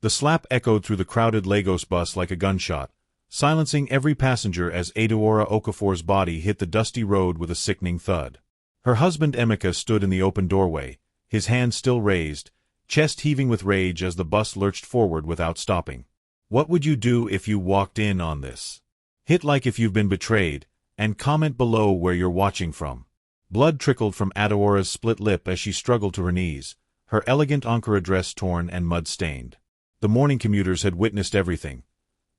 The slap echoed through the crowded Lagos bus like a gunshot, silencing every passenger as Adaora Okafor's body hit the dusty road with a sickening thud. Her husband Emeka stood in the open doorway, his hands still raised, chest heaving with rage as the bus lurched forward without stopping. What would you do if you walked in on this? Hit like if you've been betrayed, and comment below where you're watching from. Blood trickled from Adaora's split lip as she struggled to her knees, her elegant Ankara dress torn and mud-stained. The morning commuters had witnessed everything.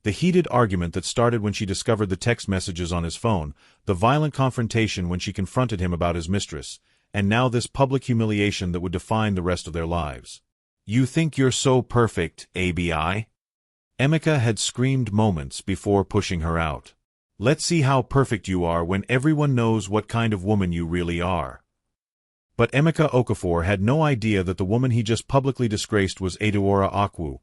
The heated argument that started when she discovered the text messages on his phone, the violent confrontation when she confronted him about his mistress, and now this public humiliation that would define the rest of their lives. "You think you're so perfect, ABI?" Emeka had screamed moments before pushing her out. "Let's see how perfect you are when everyone knows what kind of woman you really are." But Emeka Okafor had no idea that the woman he just publicly disgraced was Adaora Akwu,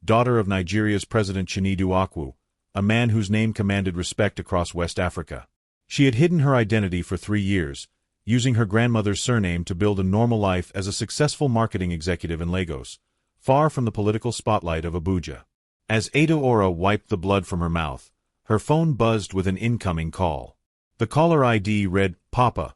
daughter of Nigeria's President Chinedu Akwu, a man whose name commanded respect across West Africa. She had hidden her identity for 3 years, using her grandmother's surname to build a normal life as a successful marketing executive in Lagos, far from the political spotlight of Abuja. As Adaora wiped the blood from her mouth, her phone buzzed with an incoming call. The caller ID read, "Papa,"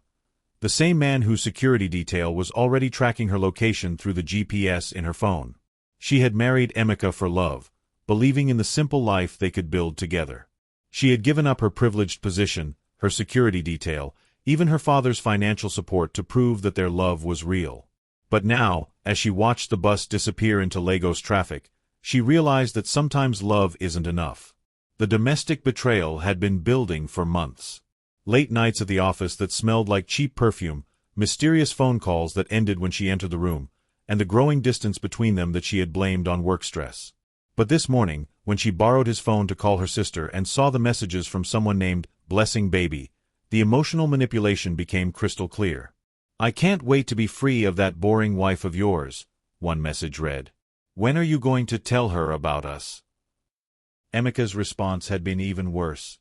the same man whose security detail was already tracking her location through the GPS in her phone. She had married Emeka for love, believing in the simple life they could build together. She had given up her privileged position, her security detail, even her father's financial support to prove that their love was real. But now, as she watched the bus disappear into Lagos traffic, she realized that sometimes love isn't enough. The domestic betrayal had been building for months. Late nights at the office that smelled like cheap perfume, mysterious phone calls that ended when she entered the room, and the growing distance between them that she had blamed on work stress. But this morning, when she borrowed his phone to call her sister and saw the messages from someone named Blessing Baby, the emotional manipulation became crystal clear. "I can't wait to be free of that boring wife of yours," one message read. "When are you going to tell her about us?" Emeka's response had been even worse.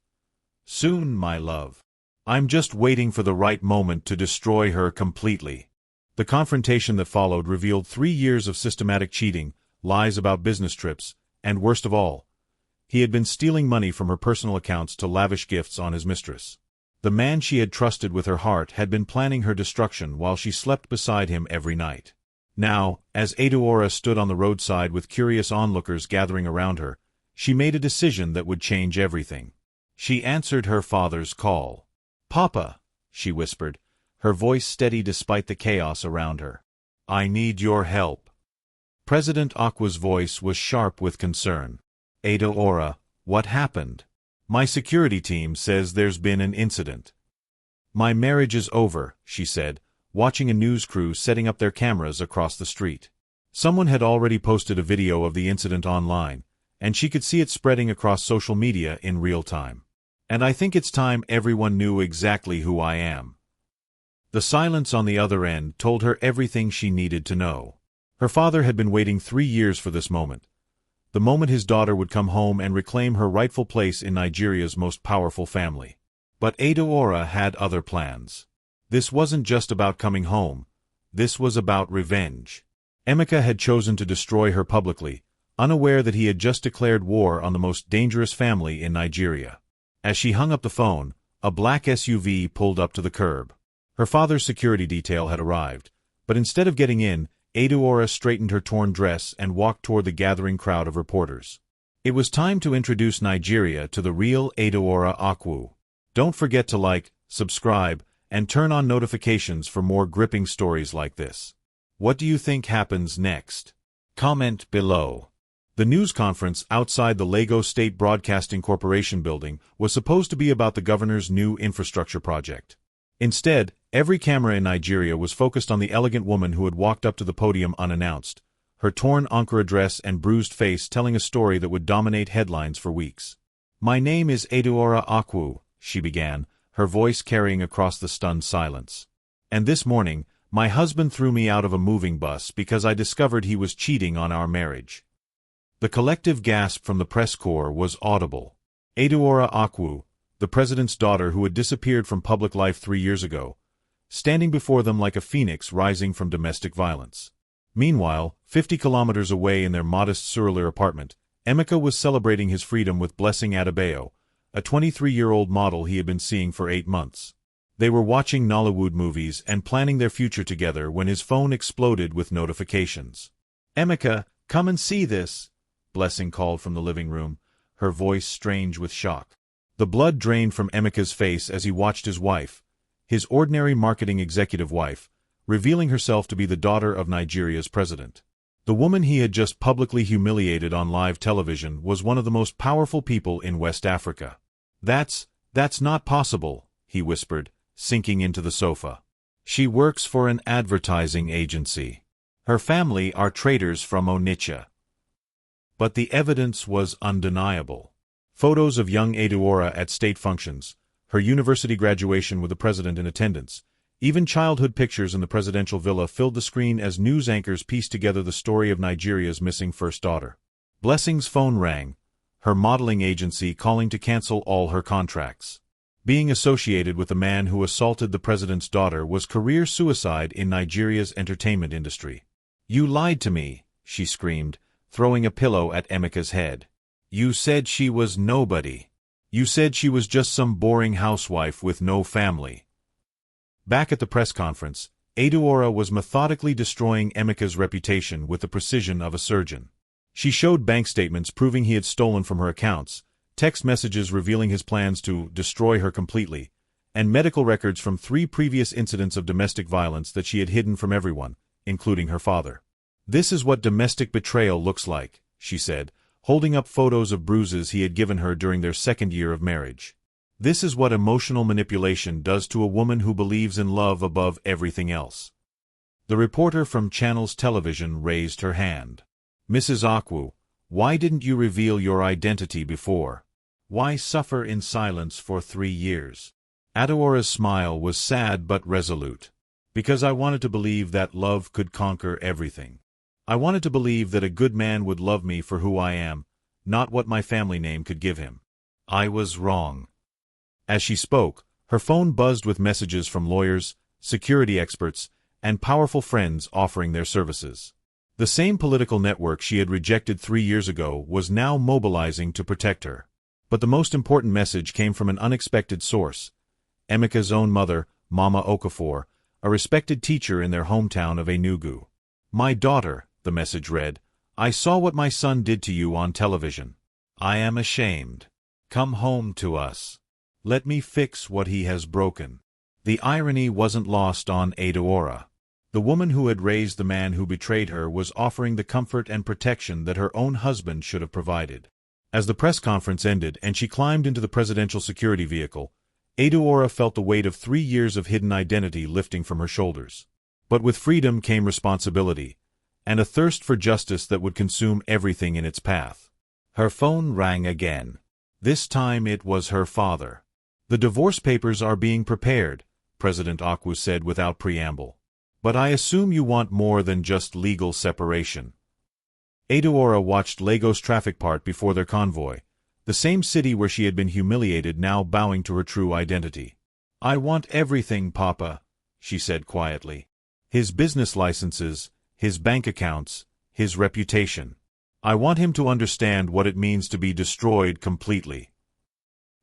"Soon, my love. I'm just waiting for the right moment to destroy her completely." The confrontation that followed revealed 3 years of systematic cheating, lies about business trips, and worst of all, he had been stealing money from her personal accounts to lavish gifts on his mistress. The man she had trusted with her heart had been planning her destruction while she slept beside him every night. Now, as Adaora stood on the roadside with curious onlookers gathering around her, she made a decision that would change everything. She answered her father's call. "Papa," she whispered, her voice steady despite the chaos around her. "I need your help." President Akwa's voice was sharp with concern. "Adaora, what happened?" "My security team says there's been an incident." "My marriage is over," she said, watching a news crew setting up their cameras across the street. Someone had already posted a video of the incident online, and she could see it spreading across social media in real time. "And I think it's time everyone knew exactly who I am." The silence on the other end told her everything she needed to know. Her father had been waiting 3 years for this moment. The moment his daughter would come home and reclaim her rightful place in Nigeria's most powerful family. But Adaora had other plans. This wasn't just about coming home. This was about revenge. Emeka had chosen to destroy her publicly, unaware that he had just declared war on the most dangerous family in Nigeria. As she hung up the phone, a black SUV pulled up to the curb. Her father's security detail had arrived, but instead of getting in, Adaora straightened her torn dress and walked toward the gathering crowd of reporters. It was time to introduce Nigeria to the real Adaora Akwu. Don't forget to like, subscribe, and turn on notifications for more gripping stories like this. What do you think happens next? Comment below. The news conference outside the Lagos State Broadcasting Corporation building was supposed to be about the governor's new infrastructure project. Instead, every camera in Nigeria was focused on the elegant woman who had walked up to the podium unannounced, her torn Ankara dress and bruised face telling a story that would dominate headlines for weeks. "My name is Adaora Akwu," she began, her voice carrying across the stunned silence. "And this morning, my husband threw me out of a moving bus because I discovered he was cheating on our marriage." The collective gasp from the press corps was audible. Adaora Akwu, the president's daughter who had disappeared from public life 3 years ago, standing before them like a phoenix rising from domestic violence. Meanwhile, 50 kilometers away in their modest Surulere apartment, Emeka was celebrating his freedom with Blessing Adaora, a 23-year-old model he had been seeing for 8 months. They were watching Nollywood movies and planning their future together when his phone exploded with notifications. "Emeka, come and see this," Blessing called from the living room, her voice strange with shock. The blood drained from Emeka's face as he watched his wife, his ordinary marketing executive wife, revealing herself to be the daughter of Nigeria's president. The woman he had just publicly humiliated on live television was one of the most powerful people in West Africa. That's not possible," he whispered, sinking into the sofa. "She works for an advertising agency. Her family are traders from Onitsha." But the evidence was undeniable. Photos of young Adaora at state functions, her university graduation with the president in attendance, even childhood pictures in the presidential villa filled the screen as news anchors pieced together the story of Nigeria's missing first daughter. Blessing's phone rang, her modeling agency calling to cancel all her contracts. Being associated with the man who assaulted the president's daughter was career suicide in Nigeria's entertainment industry. "You lied to me," she screamed, throwing a pillow at Emeka's head. "You said she was nobody. You said she was just some boring housewife with no family." Back at the press conference, Adaora was methodically destroying Emeka's reputation with the precision of a surgeon. She showed bank statements proving he had stolen from her accounts, text messages revealing his plans to destroy her completely, and medical records from 3 previous incidents of domestic violence that she had hidden from everyone, including her father. "This is what domestic betrayal looks like," she said, holding up photos of bruises he had given her during their 2nd year of marriage. "This is what emotional manipulation does to a woman who believes in love above everything else." The reporter from Channels Television raised her hand. "Mrs. Akwu, why didn't you reveal your identity before? Why suffer in silence for 3 years?" Adaora's smile was sad but resolute. "Because I wanted to believe that love could conquer everything. I wanted to believe that a good man would love me for who I am, not what my family name could give him. I was wrong." As she spoke, her phone buzzed with messages from lawyers, security experts, and powerful friends offering their services. The same political network she had rejected 3 years ago was now mobilizing to protect her. But the most important message came from an unexpected source: Emeka's own mother, Mama Okafor, a respected teacher in their hometown of Enugu. "My daughter," the message read, "I saw what my son did to you on television. I am ashamed. Come home to us. Let me fix what he has broken." The irony wasn't lost on Adaora. The woman who had raised the man who betrayed her was offering the comfort and protection that her own husband should have provided. As the press conference ended and she climbed into the presidential security vehicle, Adaora felt the weight of 3 years of hidden identity lifting from her shoulders. But with freedom came responsibility, and a thirst for justice that would consume everything in its path. Her phone rang again. This time it was her father. "The divorce papers are being prepared," President Akwu said without preamble. "But I assume you want more than just legal separation." Adaora watched Lagos traffic part before their convoy, the same city where she had been humiliated now bowing to her true identity. "I want everything, Papa," she said quietly. "His business licenses, his bank accounts, his reputation. I want him to understand what it means to be destroyed completely."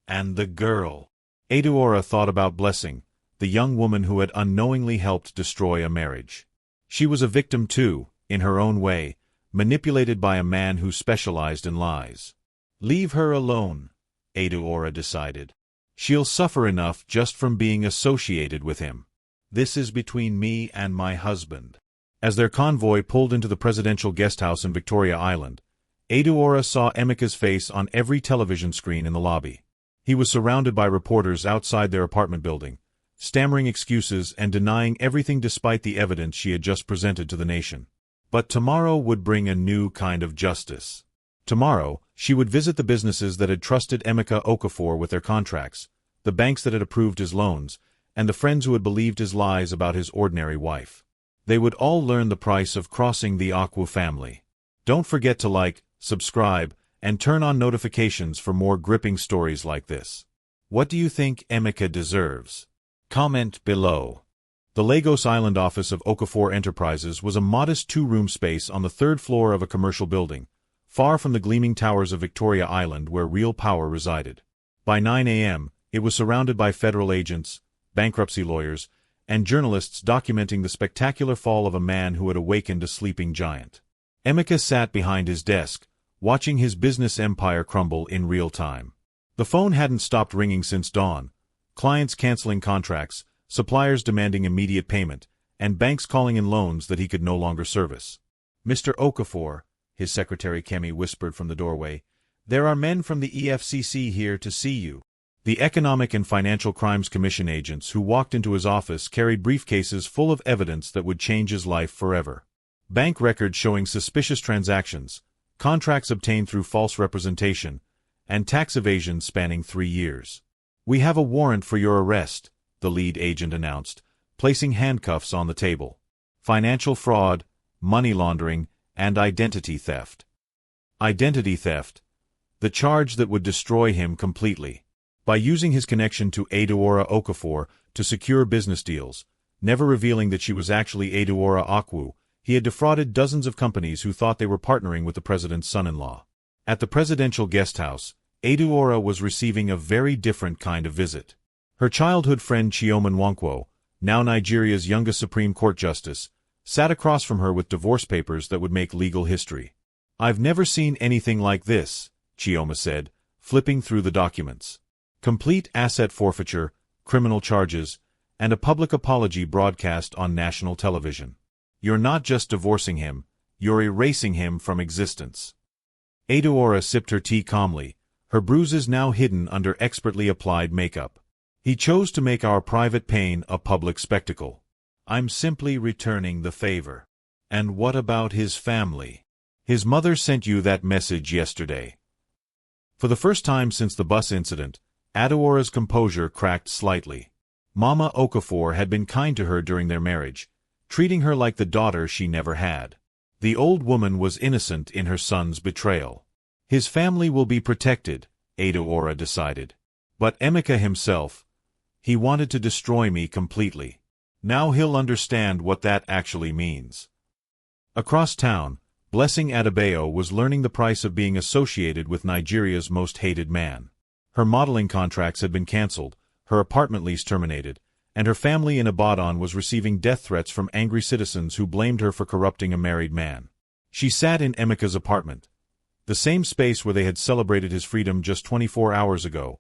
And the girl. Adaora thought about Blessing, the young woman who had unknowingly helped destroy a marriage. She was a victim too, in her own way, manipulated by a man who specialized in lies. "Leave her alone," Adaora decided. "She'll suffer enough just from being associated with him. This is between me and my husband." As their convoy pulled into the presidential guest house in Victoria Island, Adaora saw Emeka's face on every television screen in the lobby. He was surrounded by reporters outside their apartment building, stammering excuses and denying everything despite the evidence she had just presented to the nation. But tomorrow would bring a new kind of justice. Tomorrow, she would visit the businesses that had trusted Emeka Okafor with their contracts, the banks that had approved his loans, and the friends who had believed his lies about his ordinary wife. They would all learn the price of crossing the Akwu family. Don't forget to like, subscribe, and turn on notifications for more gripping stories like this. What do you think Emeka deserves? Comment below. The Lagos Island office of Okafor Enterprises was a modest two-room space on the third floor of a commercial building, far from the gleaming towers of Victoria Island where real power resided. By 9 a.m., it was surrounded by federal agents, bankruptcy lawyers, and journalists documenting the spectacular fall of a man who had awakened a sleeping giant. Emeka sat behind his desk, watching his business empire crumble in real time. The phone hadn't stopped ringing since dawn, clients canceling contracts, suppliers demanding immediate payment, and banks calling in loans that he could no longer service. "Mr. Okafor," his secretary Kemi whispered from the doorway, "there are men from the EFCC here to see you." The Economic and Financial Crimes Commission agents who walked into his office carried briefcases full of evidence that would change his life forever. Bank records showing suspicious transactions, contracts obtained through false representation, and tax evasion spanning 3 years. "We have a warrant for your arrest," the lead agent announced, placing handcuffs on the table. "Financial fraud, money laundering, and identity theft." Identity theft, the charge that would destroy him completely. By using his connection to Adaora Okafor to secure business deals, never revealing that she was actually Adaora Akwu, he had defrauded dozens of companies who thought they were partnering with the president's son-in-law. At the presidential guest house, Adaora was receiving a very different kind of visit. Her childhood friend Chioma Nwankwo, now Nigeria's youngest Supreme Court justice, sat across from her with divorce papers that would make legal history. "I've never seen anything like this," Chioma said, flipping through the documents. Complete asset forfeiture, criminal charges, and a public apology broadcast on national television. "You're not just divorcing him, you're erasing him from existence." Adaora sipped her tea calmly, her bruises now hidden under expertly applied makeup. "He chose to make our private pain a public spectacle. I'm simply returning the favor." "And what about his family? His mother sent you that message yesterday." For the first time since the bus incident, Adaora's composure cracked slightly. Mama Okafor had been kind to her during their marriage, treating her like the daughter she never had. The old woman was innocent in her son's betrayal. "His family will be protected," Adaora decided. "But Emeka himself, he wanted to destroy me completely. Now he'll understand what that actually means." Across town, Blessing Adebayo was learning the price of being associated with Nigeria's most hated man. Her modeling contracts had been cancelled, her apartment lease terminated, and her family in Ibadan was receiving death threats from angry citizens who blamed her for corrupting a married man. She sat in Emeka's apartment, the same space where they had celebrated his freedom just 24 hours ago,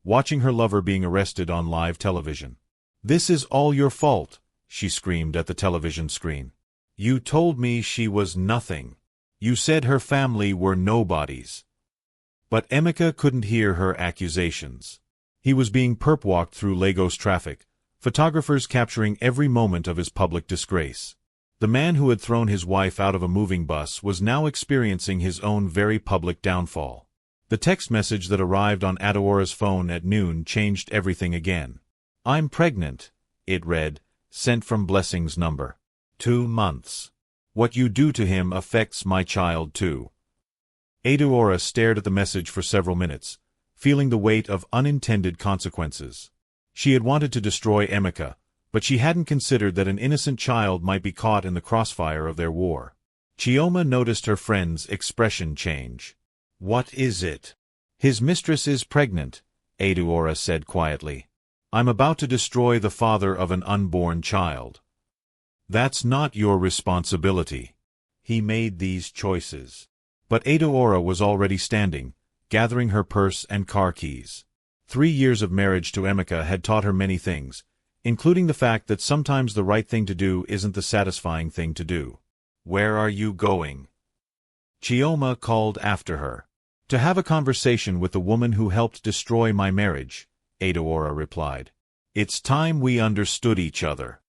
watching her lover being arrested on live television. "This is all your fault," she screamed at the television screen. "You told me she was nothing. You said her family were nobodies." But Emeka couldn't hear her accusations. He was being perp-walked through Lagos traffic, photographers capturing every moment of his public disgrace. The man who had thrown his wife out of a moving bus was now experiencing his own very public downfall. The text message that arrived on Adaora's phone at noon changed everything again. "I'm pregnant," it read, sent from Blessing's number. 2 months. "What you do to him affects my child too." Adaora stared at the message for several minutes, feeling the weight of unintended consequences. She had wanted to destroy Emeka, but she hadn't considered that an innocent child might be caught in the crossfire of their war. Chioma noticed her friend's expression change. "What is it?" "His mistress is pregnant," Adaora said quietly. "I'm about to destroy the father of an unborn child." "That's not your responsibility. He made these choices." But Adaora was already standing, gathering her purse and car keys. 3 years of marriage to Emeka had taught her many things, including the fact that sometimes the right thing to do isn't the satisfying thing to do. "Where are you going?" Chioma called after her. "To have a conversation with the woman who helped destroy my marriage," Adaora replied. "It's time we understood each other."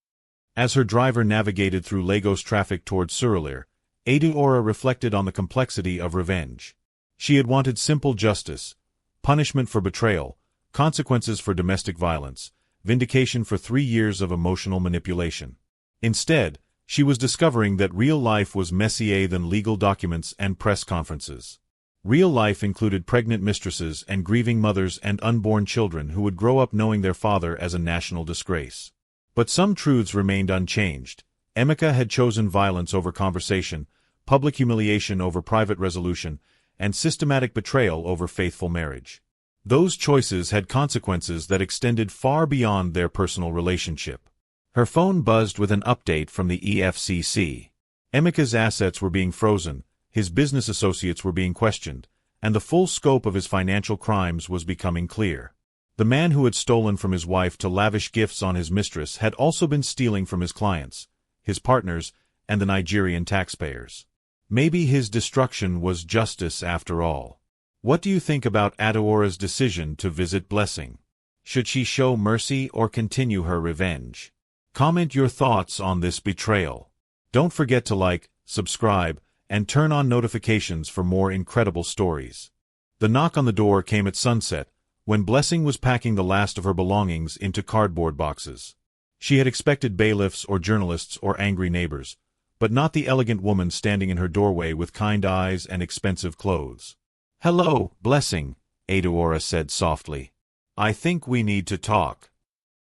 As her driver navigated through Lagos traffic toward Surulere, Adaora reflected on the complexity of revenge. She had wanted simple justice, punishment for betrayal, consequences for domestic violence, vindication for 3 years of emotional manipulation. Instead, she was discovering that real life was messier than legal documents and press conferences. Real life included pregnant mistresses and grieving mothers and unborn children who would grow up knowing their father as a national disgrace. But some truths remained unchanged. Emeka had chosen violence over conversation, public humiliation over private resolution, and systematic betrayal over faithful marriage. Those choices had consequences that extended far beyond their personal relationship. Her phone buzzed with an update from the EFCC. Emeka's assets were being frozen, his business associates were being questioned, and the full scope of his financial crimes was becoming clear. The man who had stolen from his wife to lavish gifts on his mistress had also been stealing from his clients, his partners, and the Nigerian taxpayers. Maybe his destruction was justice after all. What do you think about Adaora's decision to visit Blessing? Should she show mercy or continue her revenge? Comment your thoughts on this betrayal. Don't forget to like, subscribe, and turn on notifications for more incredible stories. The knock on the door came at sunset, when Blessing was packing the last of her belongings into cardboard boxes. She had expected bailiffs or journalists or angry neighbors, but not the elegant woman standing in her doorway with kind eyes and expensive clothes. "Hello, Blessing," Adaora said softly. "I think we need to talk."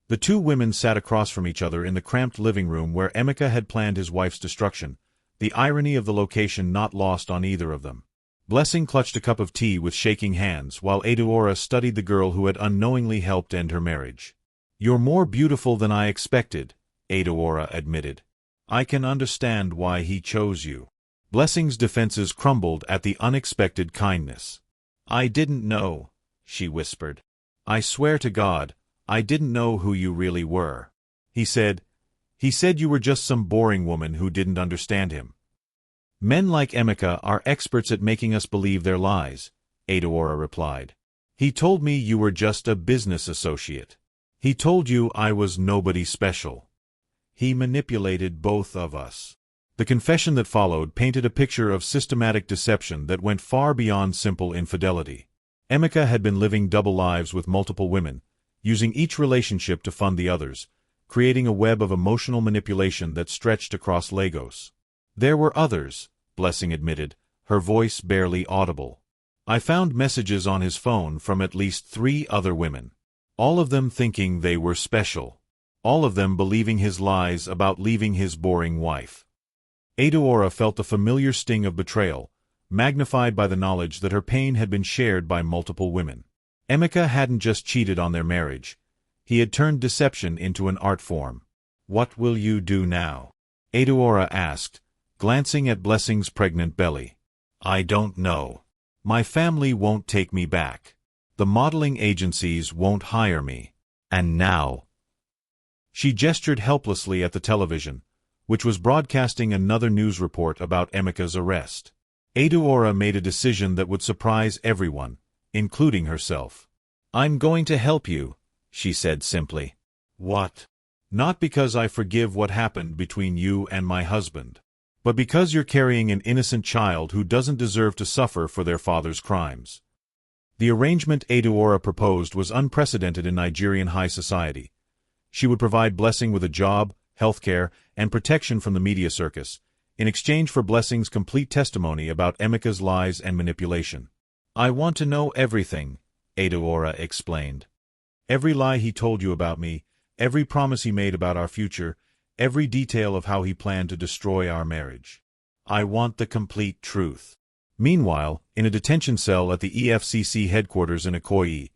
The two women sat across from each other in the cramped living room where Emeka had planned his wife's destruction, the irony of the location not lost on either of them. Blessing clutched a cup of tea with shaking hands while Adaora studied the girl who had unknowingly helped end her marriage. "You're more beautiful than I expected," Adaora admitted. "I can understand why he chose you." Blessing's defenses crumbled at the unexpected kindness. "I didn't know," she whispered. "I swear to God, I didn't know who you really were." He said you were just some boring woman who didn't understand him. "Men like Emeka are experts at making us believe their lies," Adaora replied. "He told me you were just a business associate. He told you I was nobody special. He manipulated both of us." The confession that followed painted a picture of systematic deception that went far beyond simple infidelity. Emeka had been living double lives with multiple women, using each relationship to fund the others, creating a web of emotional manipulation that stretched across Lagos. "There were others," Blessing admitted, her voice barely audible. "I found messages on his phone from at least 3 other women. All of them thinking they were special. All of them believing his lies about leaving his boring wife." Adaora felt the familiar sting of betrayal, magnified by the knowledge that her pain had been shared by multiple women. Emeka hadn't just cheated on their marriage. He had turned deception into an art form. "What will you do now?" Adaora asked, glancing at Blessing's pregnant belly. "I don't know. My family won't take me back. The modeling agencies won't hire me. And now—" She gestured helplessly at the television, which was broadcasting another news report about Emeka's arrest. Adaora made a decision that would surprise everyone, including herself. "I'm going to help you," she said simply. "What?" "Not because I forgive what happened between you and my husband, but because you're carrying an innocent child who doesn't deserve to suffer for their father's crimes." The arrangement Adaora proposed was unprecedented in Nigerian high society. She would provide Blessing with a job, health care, and protection from the media circus, in exchange for Blessing's complete testimony about Emeka's lies and manipulation. "I want to know everything," Adaora explained. "Every lie he told you about me, every promise he made about our future, every detail of how he planned to destroy our marriage. I want the complete truth." Meanwhile, in a detention cell at the EFCC headquarters in Ikoyi,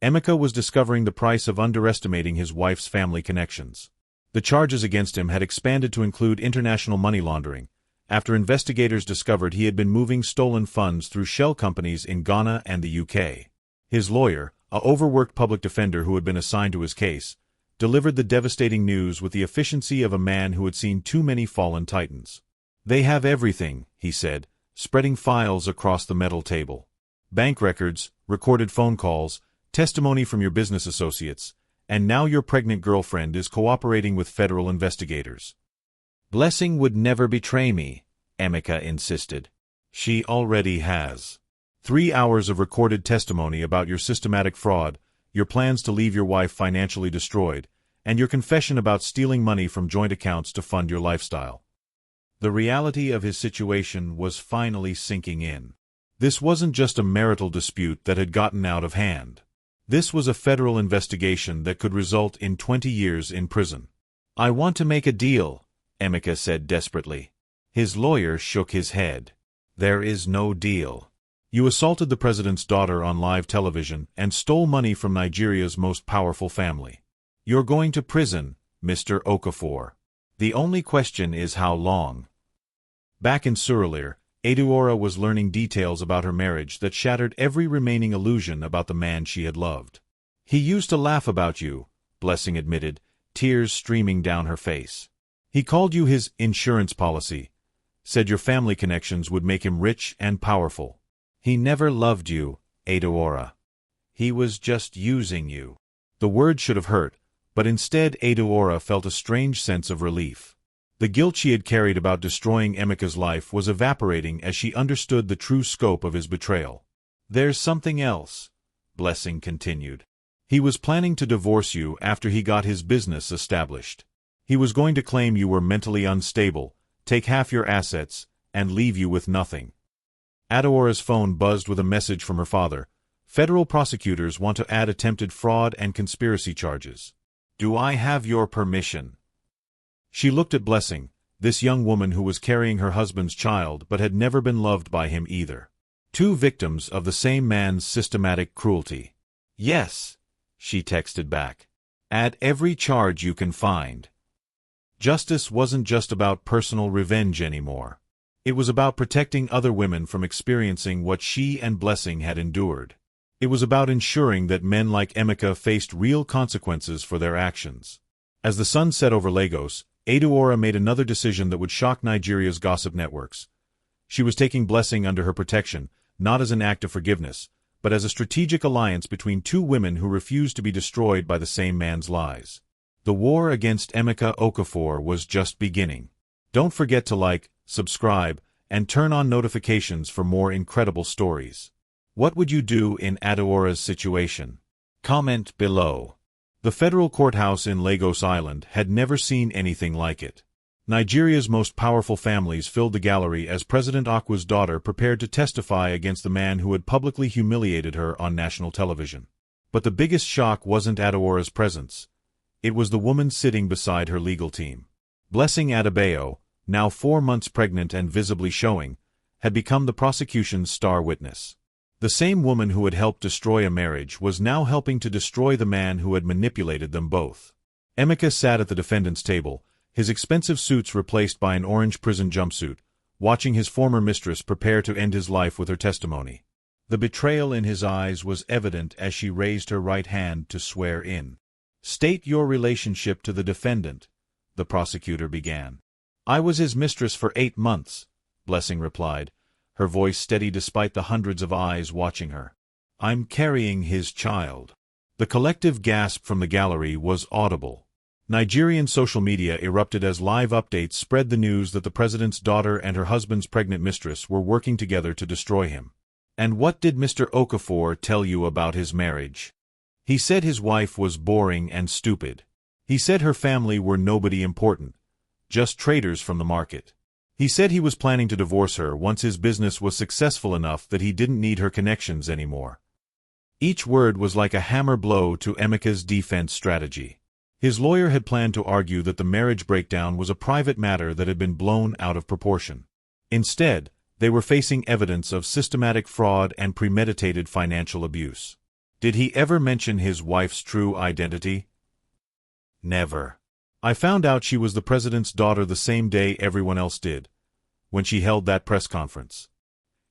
Emeka was discovering the price of underestimating his wife's family connections. The charges against him had expanded to include international money laundering, after investigators discovered he had been moving stolen funds through shell companies in Ghana and the UK. His lawyer, a overworked public defender who had been assigned to his case, delivered the devastating news with the efficiency of a man who had seen too many fallen titans. "They have everything," he said, spreading files across the metal table. "Bank records, recorded phone calls, testimony from your business associates, and now your pregnant girlfriend is cooperating with federal investigators." "Blessing would never betray me," Emeka insisted. "She already has. 3 hours of recorded testimony about your systematic fraud, your plans to leave your wife financially destroyed, and your confession about stealing money from joint accounts to fund your lifestyle." The reality of his situation was finally sinking in. This wasn't just a marital dispute that had gotten out of hand. This was a federal investigation that could result in 20 years in prison. I want to make a deal, Emeka said desperately. His lawyer shook his head. There is no deal. You assaulted the president's daughter on live television and stole money from Nigeria's most powerful family. You're going to prison, Mr. Okafor. The only question is how long. Back in Surulere, Adaora was learning details about her marriage that shattered every remaining illusion about the man she had loved. He used to laugh about you, Blessing admitted, tears streaming down her face. He called you his insurance policy, said your family connections would make him rich and powerful. He never loved you, Adaora. He was just using you. The word should have hurt, but instead Adaora felt a strange sense of relief. The guilt she had carried about destroying Emeka's life was evaporating as she understood the true scope of his betrayal. There's something else, Blessing continued. He was planning to divorce you after he got his business established. He was going to claim you were mentally unstable, take half your assets, and leave you with nothing. Adaora's phone buzzed with a message from her father. Federal prosecutors want to add attempted fraud and conspiracy charges. Do I have your permission? She looked at Blessing, this young woman who was carrying her husband's child but had never been loved by him either. Two victims of the same man's systematic cruelty. Yes, she texted back. Add every charge you can find. Justice wasn't just about personal revenge anymore. It was about protecting other women from experiencing what she and Blessing had endured. It was about ensuring that men like Emeka faced real consequences for their actions. As the sun set over Lagos, Adaora made another decision that would shock Nigeria's gossip networks. She was taking Blessing under her protection, not as an act of forgiveness, but as a strategic alliance between two women who refused to be destroyed by the same man's lies. The war against Emeka Okafor was just beginning. Don't forget to like, subscribe, and turn on notifications for more incredible stories. What would you do in Adaora's situation? Comment below. The federal courthouse in Lagos Island had never seen anything like it. Nigeria's most powerful families filled the gallery as President Akwa's daughter prepared to testify against the man who had publicly humiliated her on national television. But the biggest shock wasn't Adaora's presence. It was the woman sitting beside her legal team. Blessing Adebayo, now 4 months pregnant and visibly showing, had become the prosecution's star witness. The same woman who had helped destroy a marriage was now helping to destroy the man who had manipulated them both. Emeka sat at the defendant's table, his expensive suits replaced by an orange prison jumpsuit, watching his former mistress prepare to end his life with her testimony. The betrayal in his eyes was evident as she raised her right hand to swear in. State your relationship to the defendant, the prosecutor began. I was his mistress for 8 months, Blessing replied, her voice steady despite the hundreds of eyes watching her. I'm carrying his child. The collective gasp from the gallery was audible. Nigerian social media erupted as live updates spread the news that the president's daughter and her husband's pregnant mistress were working together to destroy him. And what did Mr. Okafor tell you about his marriage? He said his wife was boring and stupid. He said her family were nobody important, just traders from the market. He said he was planning to divorce her once his business was successful enough that he didn't need her connections anymore. Each word was like a hammer blow to Emeka's defense strategy. His lawyer had planned to argue that the marriage breakdown was a private matter that had been blown out of proportion. Instead, they were facing evidence of systematic fraud and premeditated financial abuse. Did he ever mention his wife's true identity? Never. I found out she was the president's daughter the same day everyone else did, when she held that press conference.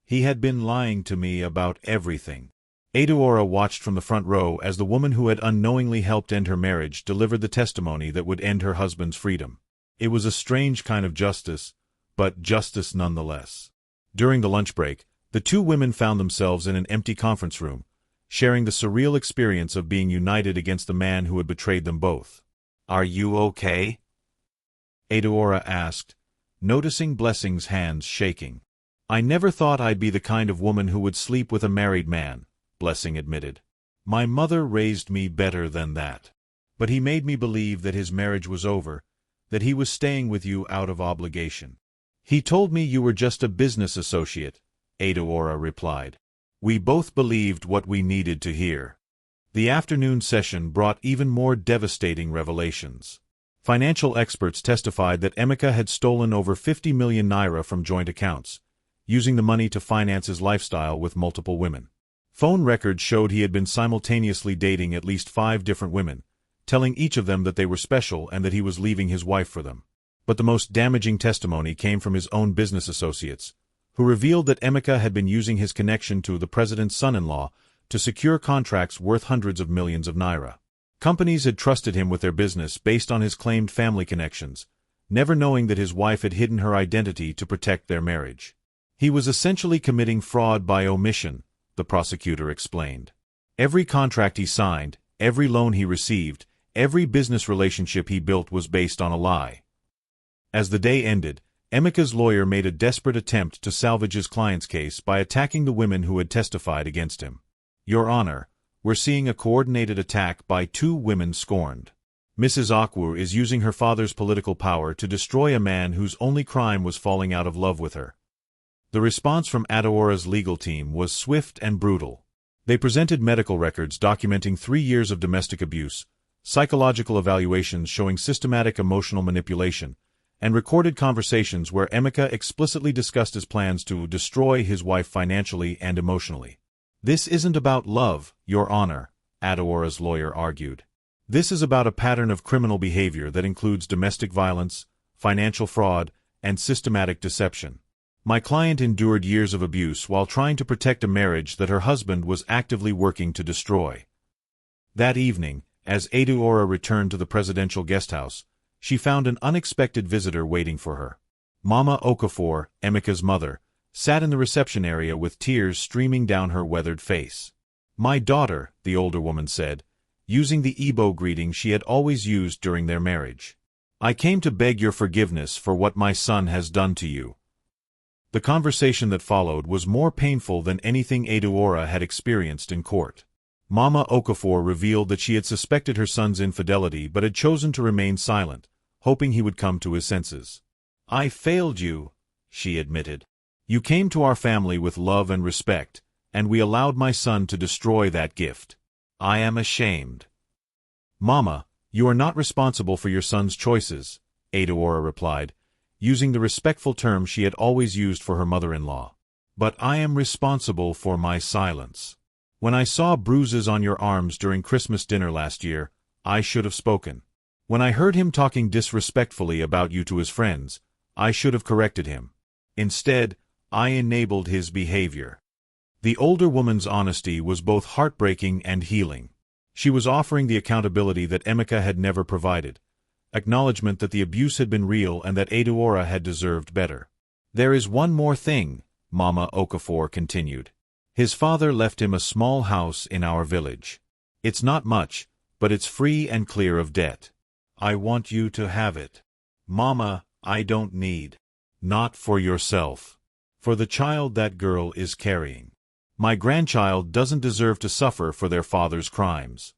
He had been lying to me about everything. Adaora watched from the front row as the woman who had unknowingly helped end her marriage delivered the testimony that would end her husband's freedom. It was a strange kind of justice, but justice nonetheless. During the lunch break, the two women found themselves in an empty conference room, sharing the surreal experience of being united against the man who had betrayed them both. Are you okay? Adaora asked, noticing Blessing's hands shaking. I never thought I'd be the kind of woman who would sleep with a married man, Blessing admitted. My mother raised me better than that. But he made me believe that his marriage was over, that he was staying with you out of obligation. He told me you were just a business associate, Adaora replied. We both believed what we needed to hear. The afternoon session brought even more devastating revelations. Financial experts testified that Emeka had stolen over 50 million naira from joint accounts, using the money to finance his lifestyle with multiple women. Phone records showed he had been simultaneously dating at least 5 different women, telling each of them that they were special and that he was leaving his wife for them. But the most damaging testimony came from his own business associates, who revealed that Emeka had been using his connection to the president's son-in-law to secure contracts worth hundreds of millions of naira. Companies had trusted him with their business based on his claimed family connections, never knowing that his wife had hidden her identity to protect their marriage. He was essentially committing fraud by omission, the prosecutor explained. Every contract he signed, every loan he received, every business relationship he built was based on a lie. As the day ended, Emeka's lawyer made a desperate attempt to salvage his client's case by attacking the women who had testified against him. "Your Honor, we're seeing a coordinated attack by 2 women scorned. Mrs. Akwu is using her father's political power to destroy a man whose only crime was falling out of love with her." The response from Adaora's legal team was swift and brutal. They presented medical records documenting 3 years of domestic abuse, psychological evaluations showing systematic emotional manipulation, and recorded conversations where Emeka explicitly discussed his plans to destroy his wife financially and emotionally. "This isn't about love, Your Honor," Adaora's lawyer argued. "This is about a pattern of criminal behavior that includes domestic violence, financial fraud, and systematic deception. My client endured years of abuse while trying to protect a marriage that her husband was actively working to destroy." That evening, as Adaora returned to the presidential guesthouse, she found an unexpected visitor waiting for her. Mama Okafor, Emeka's mother, sat in the reception area with tears streaming down her weathered face. "My daughter," the older woman said, using the Igbo greeting she had always used during their marriage. "I came to beg your forgiveness for what my son has done to you." The conversation that followed was more painful than anything Adaora had experienced in court. Mama Okafor revealed that she had suspected her son's infidelity but had chosen to remain silent, hoping he would come to his senses. "I failed you," she admitted. "You came to our family with love and respect, and we allowed my son to destroy that gift. I am ashamed." "Mama, you are not responsible for your son's choices," Adaora replied, using the respectful term she had always used for her mother-in-law. "But I am responsible for my silence. When I saw bruises on your arms during Christmas dinner last year, I should have spoken. When I heard him talking disrespectfully about you to his friends, I should have corrected him. Instead, I enabled his behavior." The older woman's honesty was both heartbreaking and healing. She was offering the accountability that Emeka had never provided, acknowledgement that the abuse had been real and that Adaora had deserved better. "There is one more thing," Mama Okafor continued. "His father left him a small house in our village. It's not much, but it's free and clear of debt. I want you to have it. Mama, I don't need. Not for yourself. For the child that girl is carrying. My grandchild doesn't deserve to suffer for their father's crimes."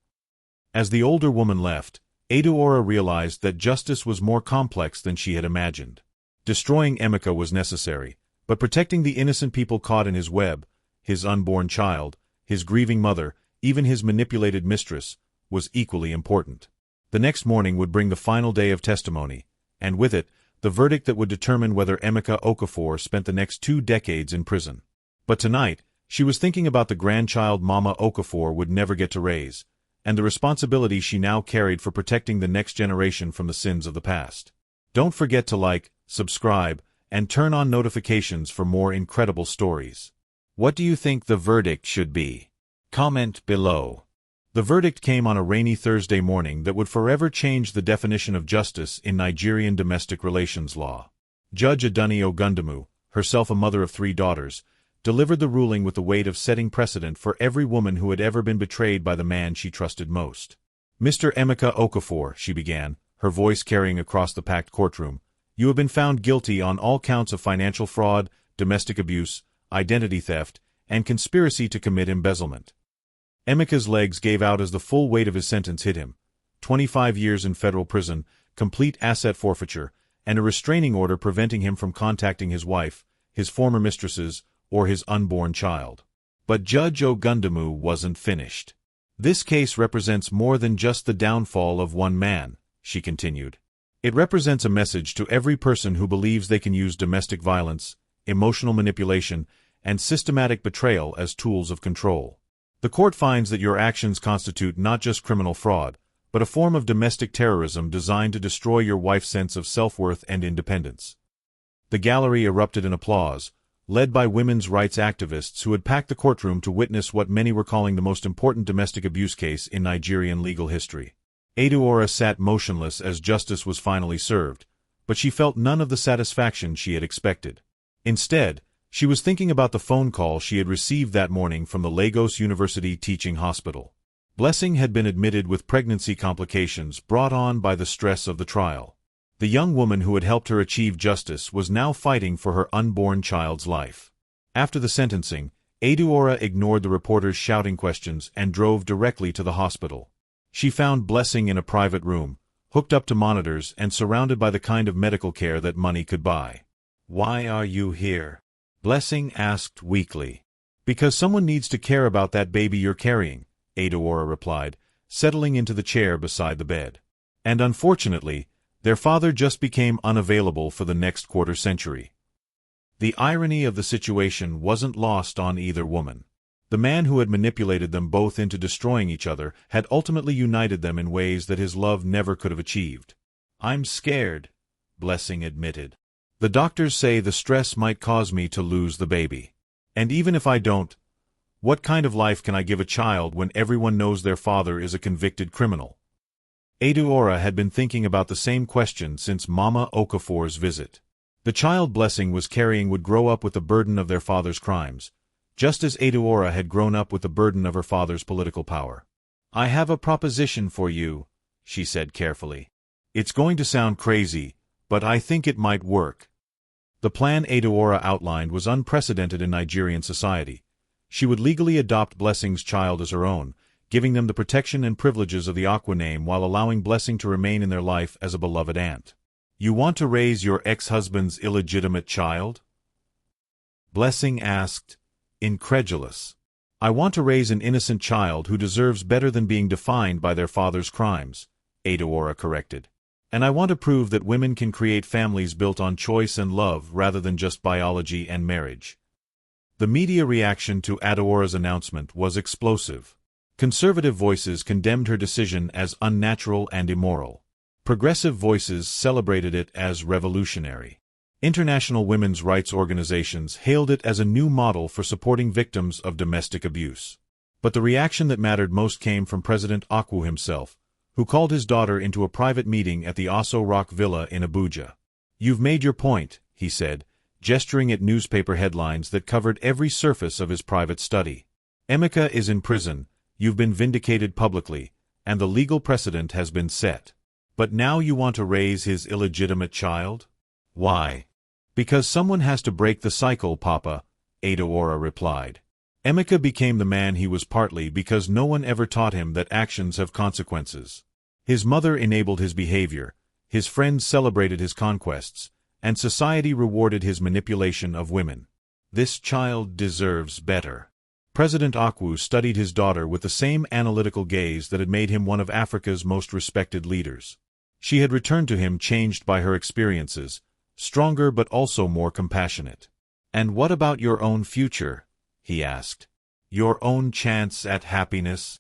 As the older woman left, Adaora realized that justice was more complex than she had imagined. Destroying Emeka was necessary, but protecting the innocent people caught in his web, his unborn child, his grieving mother, even his manipulated mistress, was equally important. The next morning would bring the final day of testimony, and with it, the verdict that would determine whether Emeka Okafor spent the next 2 decades in prison. But tonight, she was thinking about the grandchild Mama Okafor would never get to raise, and the responsibility she now carried for protecting the next generation from the sins of the past. Don't forget to like, subscribe, and turn on notifications for more incredible stories. What do you think the verdict should be? Comment below. The verdict came on a rainy Thursday morning that would forever change the definition of justice in Nigerian domestic relations law. Judge Adunni Ogundamu, herself a mother of 3 daughters, delivered the ruling with the weight of setting precedent for every woman who had ever been betrayed by the man she trusted most. "Mr. Emeka Okafor," she began, her voice carrying across the packed courtroom, "you have been found guilty on all counts of financial fraud, domestic abuse, identity theft, and conspiracy to commit embezzlement." Emeka's legs gave out as the full weight of his sentence hit him. 25 years in federal prison, complete asset forfeiture, and a restraining order preventing him from contacting his wife, his former mistresses, or his unborn child. But Judge Ogundamu wasn't finished. "This case represents more than just the downfall of one man," she continued. It represents a message to every person who believes they can use domestic violence, emotional manipulation, and systematic betrayal as tools of control. The court finds that your actions constitute not just criminal fraud, but a form of domestic terrorism designed to destroy your wife's sense of self-worth and independence. The gallery erupted in applause, led by women's rights activists who had packed the courtroom to witness what many were calling the most important domestic abuse case in Nigerian legal history. Adaora sat motionless as justice was finally served, but she felt none of the satisfaction she had expected. Instead, she was thinking about the phone call she had received that morning from the Lagos University Teaching Hospital. Blessing had been admitted with pregnancy complications brought on by the stress of the trial. The young woman who had helped her achieve justice was now fighting for her unborn child's life. After the sentencing, Adaora ignored the reporter's shouting questions and drove directly to the hospital. She found Blessing in a private room, hooked up to monitors and surrounded by the kind of medical care that money could buy. "Why are you here?" Blessing asked weakly. "Because someone needs to care about that baby you're carrying," Adaora replied, settling into the chair beside the bed. "And unfortunately, their father just became unavailable for the next quarter century." The irony of the situation wasn't lost on either woman. The man who had manipulated them both into destroying each other had ultimately united them in ways that his love never could have achieved. "I'm scared," Blessing admitted. "The doctors say the stress might cause me to lose the baby. And even if I don't, what kind of life can I give a child when everyone knows their father is a convicted criminal?" Adaora had been thinking about the same question since Mama Okafor's visit. The child Blessing was carrying would grow up with the burden of their father's crimes, just as Adaora had grown up with the burden of her father's political power. "I have a proposition for you," she said carefully. "It's going to sound crazy, but I think it might work." The plan Adaora outlined was unprecedented in Nigerian society. She would legally adopt Blessing's child as her own, giving them the protection and privileges of the Aqua name while allowing Blessing to remain in their life as a beloved aunt. "You want to raise your ex-husband's illegitimate child?" Blessing asked, incredulous. "I want to raise an innocent child who deserves better than being defined by their father's crimes," Adaora corrected. "And I want to prove that women can create families built on choice and love rather than just biology and marriage." The media reaction to Adaora's announcement was explosive. Conservative voices condemned her decision as unnatural and immoral. Progressive voices celebrated it as revolutionary. International women's rights organizations hailed it as a new model for supporting victims of domestic abuse. But the reaction that mattered most came from President Akwu himself, who called his daughter into a private meeting at the Aso Rock Villa in Abuja. "You've made your point," he said, gesturing at newspaper headlines that covered every surface of his private study. "Emeka is in prison, you've been vindicated publicly, and the legal precedent has been set. But now you want to raise his illegitimate child? Why?" "Because someone has to break the cycle, Papa," Adaora replied. Emeka became the man he was partly because no one ever taught him that actions have consequences. His mother enabled his behavior, his friends celebrated his conquests, and society rewarded his manipulation of women. This child deserves better. President Akwu studied his daughter with the same analytical gaze that had made him one of Africa's most respected leaders. She had returned to him changed by her experiences, stronger but also more compassionate. "And what about your own future?" he asked. "Your own chance at happiness?"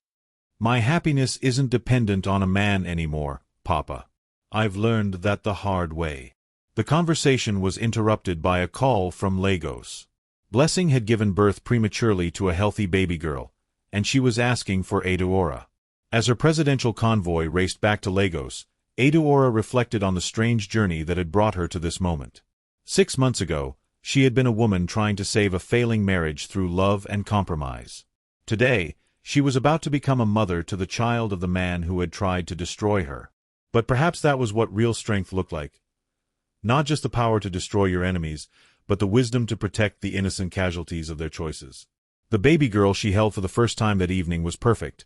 "My happiness isn't dependent on a man anymore, Papa. I've learned that the hard way." The conversation was interrupted by a call from Lagos. Blessing had given birth prematurely to a healthy baby girl, and she was asking for Adaora. As her presidential convoy raced back to Lagos, Adaora reflected on the strange journey that had brought her to this moment. 6 months ago, she had been a woman trying to save a failing marriage through love and compromise. Today, she was about to become a mother to the child of the man who had tried to destroy her. But perhaps that was what real strength looked like. Not just the power to destroy your enemies, but the wisdom to protect the innocent casualties of their choices. The baby girl she held for the first time that evening was perfect.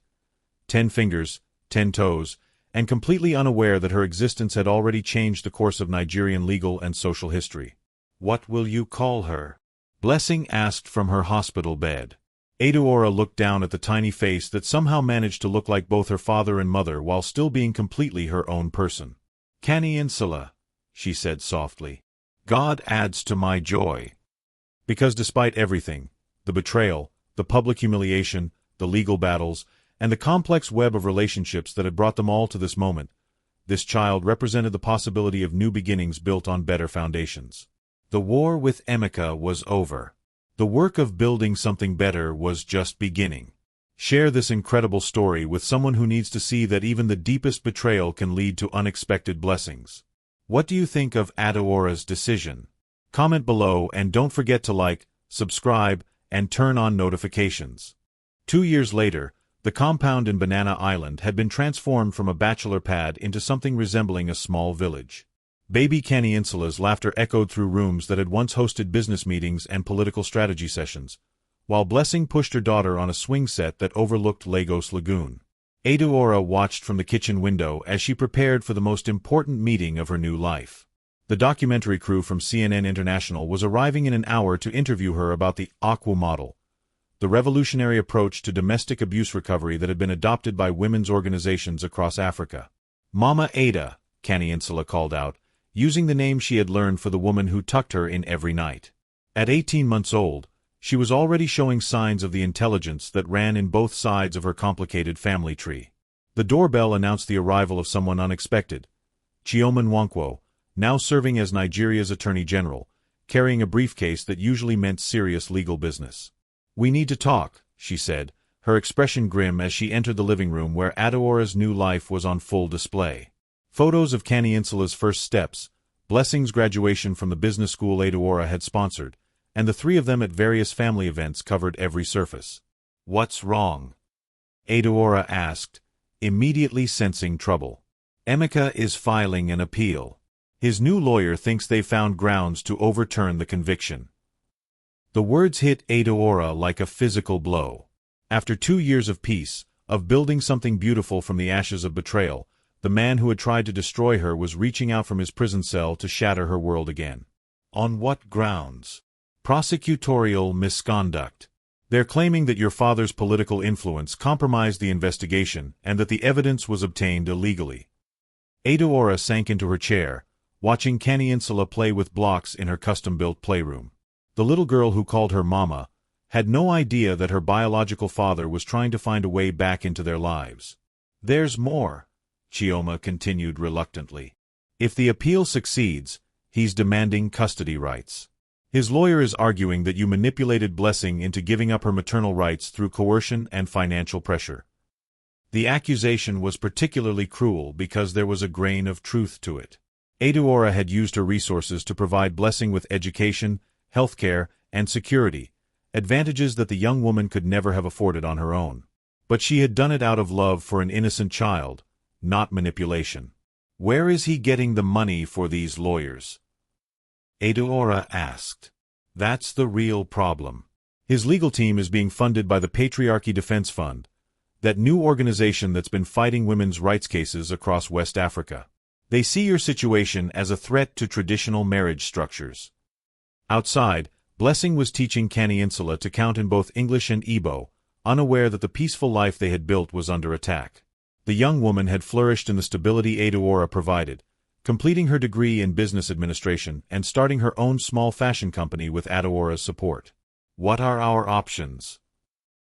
10 fingers, 10 toes, and completely unaware that her existence had already changed the course of Nigerian legal and social history. "What will you call her?" Blessing asked from her hospital bed. Adaora looked down at the tiny face that somehow managed to look like both her father and mother while still being completely her own person. "Canny Insula," she said softly. "God adds to my joy." Because despite everything, the betrayal, the public humiliation, the legal battles, and the complex web of relationships that had brought them all to this moment, this child represented the possibility of new beginnings built on better foundations. The war with Emeka was over. The work of building something better was just beginning. Share this incredible story with someone who needs to see that even the deepest betrayal can lead to unexpected blessings. What do you think of Adaora's decision? Comment below and don't forget to like, subscribe, and turn on notifications. 2 years later, the compound in Banana Island had been transformed from a bachelor pad into something resembling a small village. Baby Canny Insula's laughter echoed through rooms that had once hosted business meetings and political strategy sessions, while Blessing pushed her daughter on a swing set that overlooked Lagos Lagoon. Adaora watched from the kitchen window as she prepared for the most important meeting of her new life. The documentary crew from CNN International was arriving in an hour to interview her about the Aqua model, the revolutionary approach to domestic abuse recovery that had been adopted by women's organizations across Africa. "Mama Ada," Canny Insula called out, using the name she had learned for the woman who tucked her in every night. At 18 months old, she was already showing signs of the intelligence that ran in both sides of her complicated family tree. The doorbell announced the arrival of someone unexpected. Chioma Nwankwo, now serving as Nigeria's Attorney General, carrying a briefcase that usually meant serious legal business. "We need to talk," she said, her expression grim as she entered the living room where Adaora's new life was on full display. Photos of Canny Insula's first steps, Blessing's graduation from the business school Adaora had sponsored, and the three of them at various family events covered every surface. "What's wrong?" Adaora asked, immediately sensing trouble. "Emeka is filing an appeal. His new lawyer thinks they've found grounds to overturn the conviction." The words hit Adaora like a physical blow. After 2 years of peace, of building something beautiful from the ashes of betrayal, the man who had tried to destroy her was reaching out from his prison cell to shatter her world again. "On what grounds?" "Prosecutorial misconduct. They're claiming that your father's political influence compromised the investigation and that the evidence was obtained illegally." Adaora sank into her chair, watching Canny Insula play with blocks in her custom-built playroom. The little girl who called her Mama had no idea that her biological father was trying to find a way back into their lives. "There's more," Chioma continued reluctantly. "If the appeal succeeds, he's demanding custody rights. His lawyer is arguing that you manipulated Blessing into giving up her maternal rights through coercion and financial pressure. The accusation was particularly cruel because there was a grain of truth to it. Adaora had used her resources to provide Blessing with education, healthcare, and security, advantages that the young woman could never have afforded on her own. But she had done it out of love for an innocent child, not manipulation. "Where is he getting the money for these lawyers?" Adaora asked. "That's the real problem. His legal team is being funded by the Patriarchy Defense Fund, that new organization that's been fighting women's rights cases across West Africa. They see your situation as a threat to traditional marriage structures." Outside, Blessing was teaching Canny Insula to count in both English and Igbo, unaware that the peaceful life they had built was under attack. The young woman had flourished in the stability Adaora provided, completing her degree in business administration and starting her own small fashion company with Adaora's support. "What are our options?"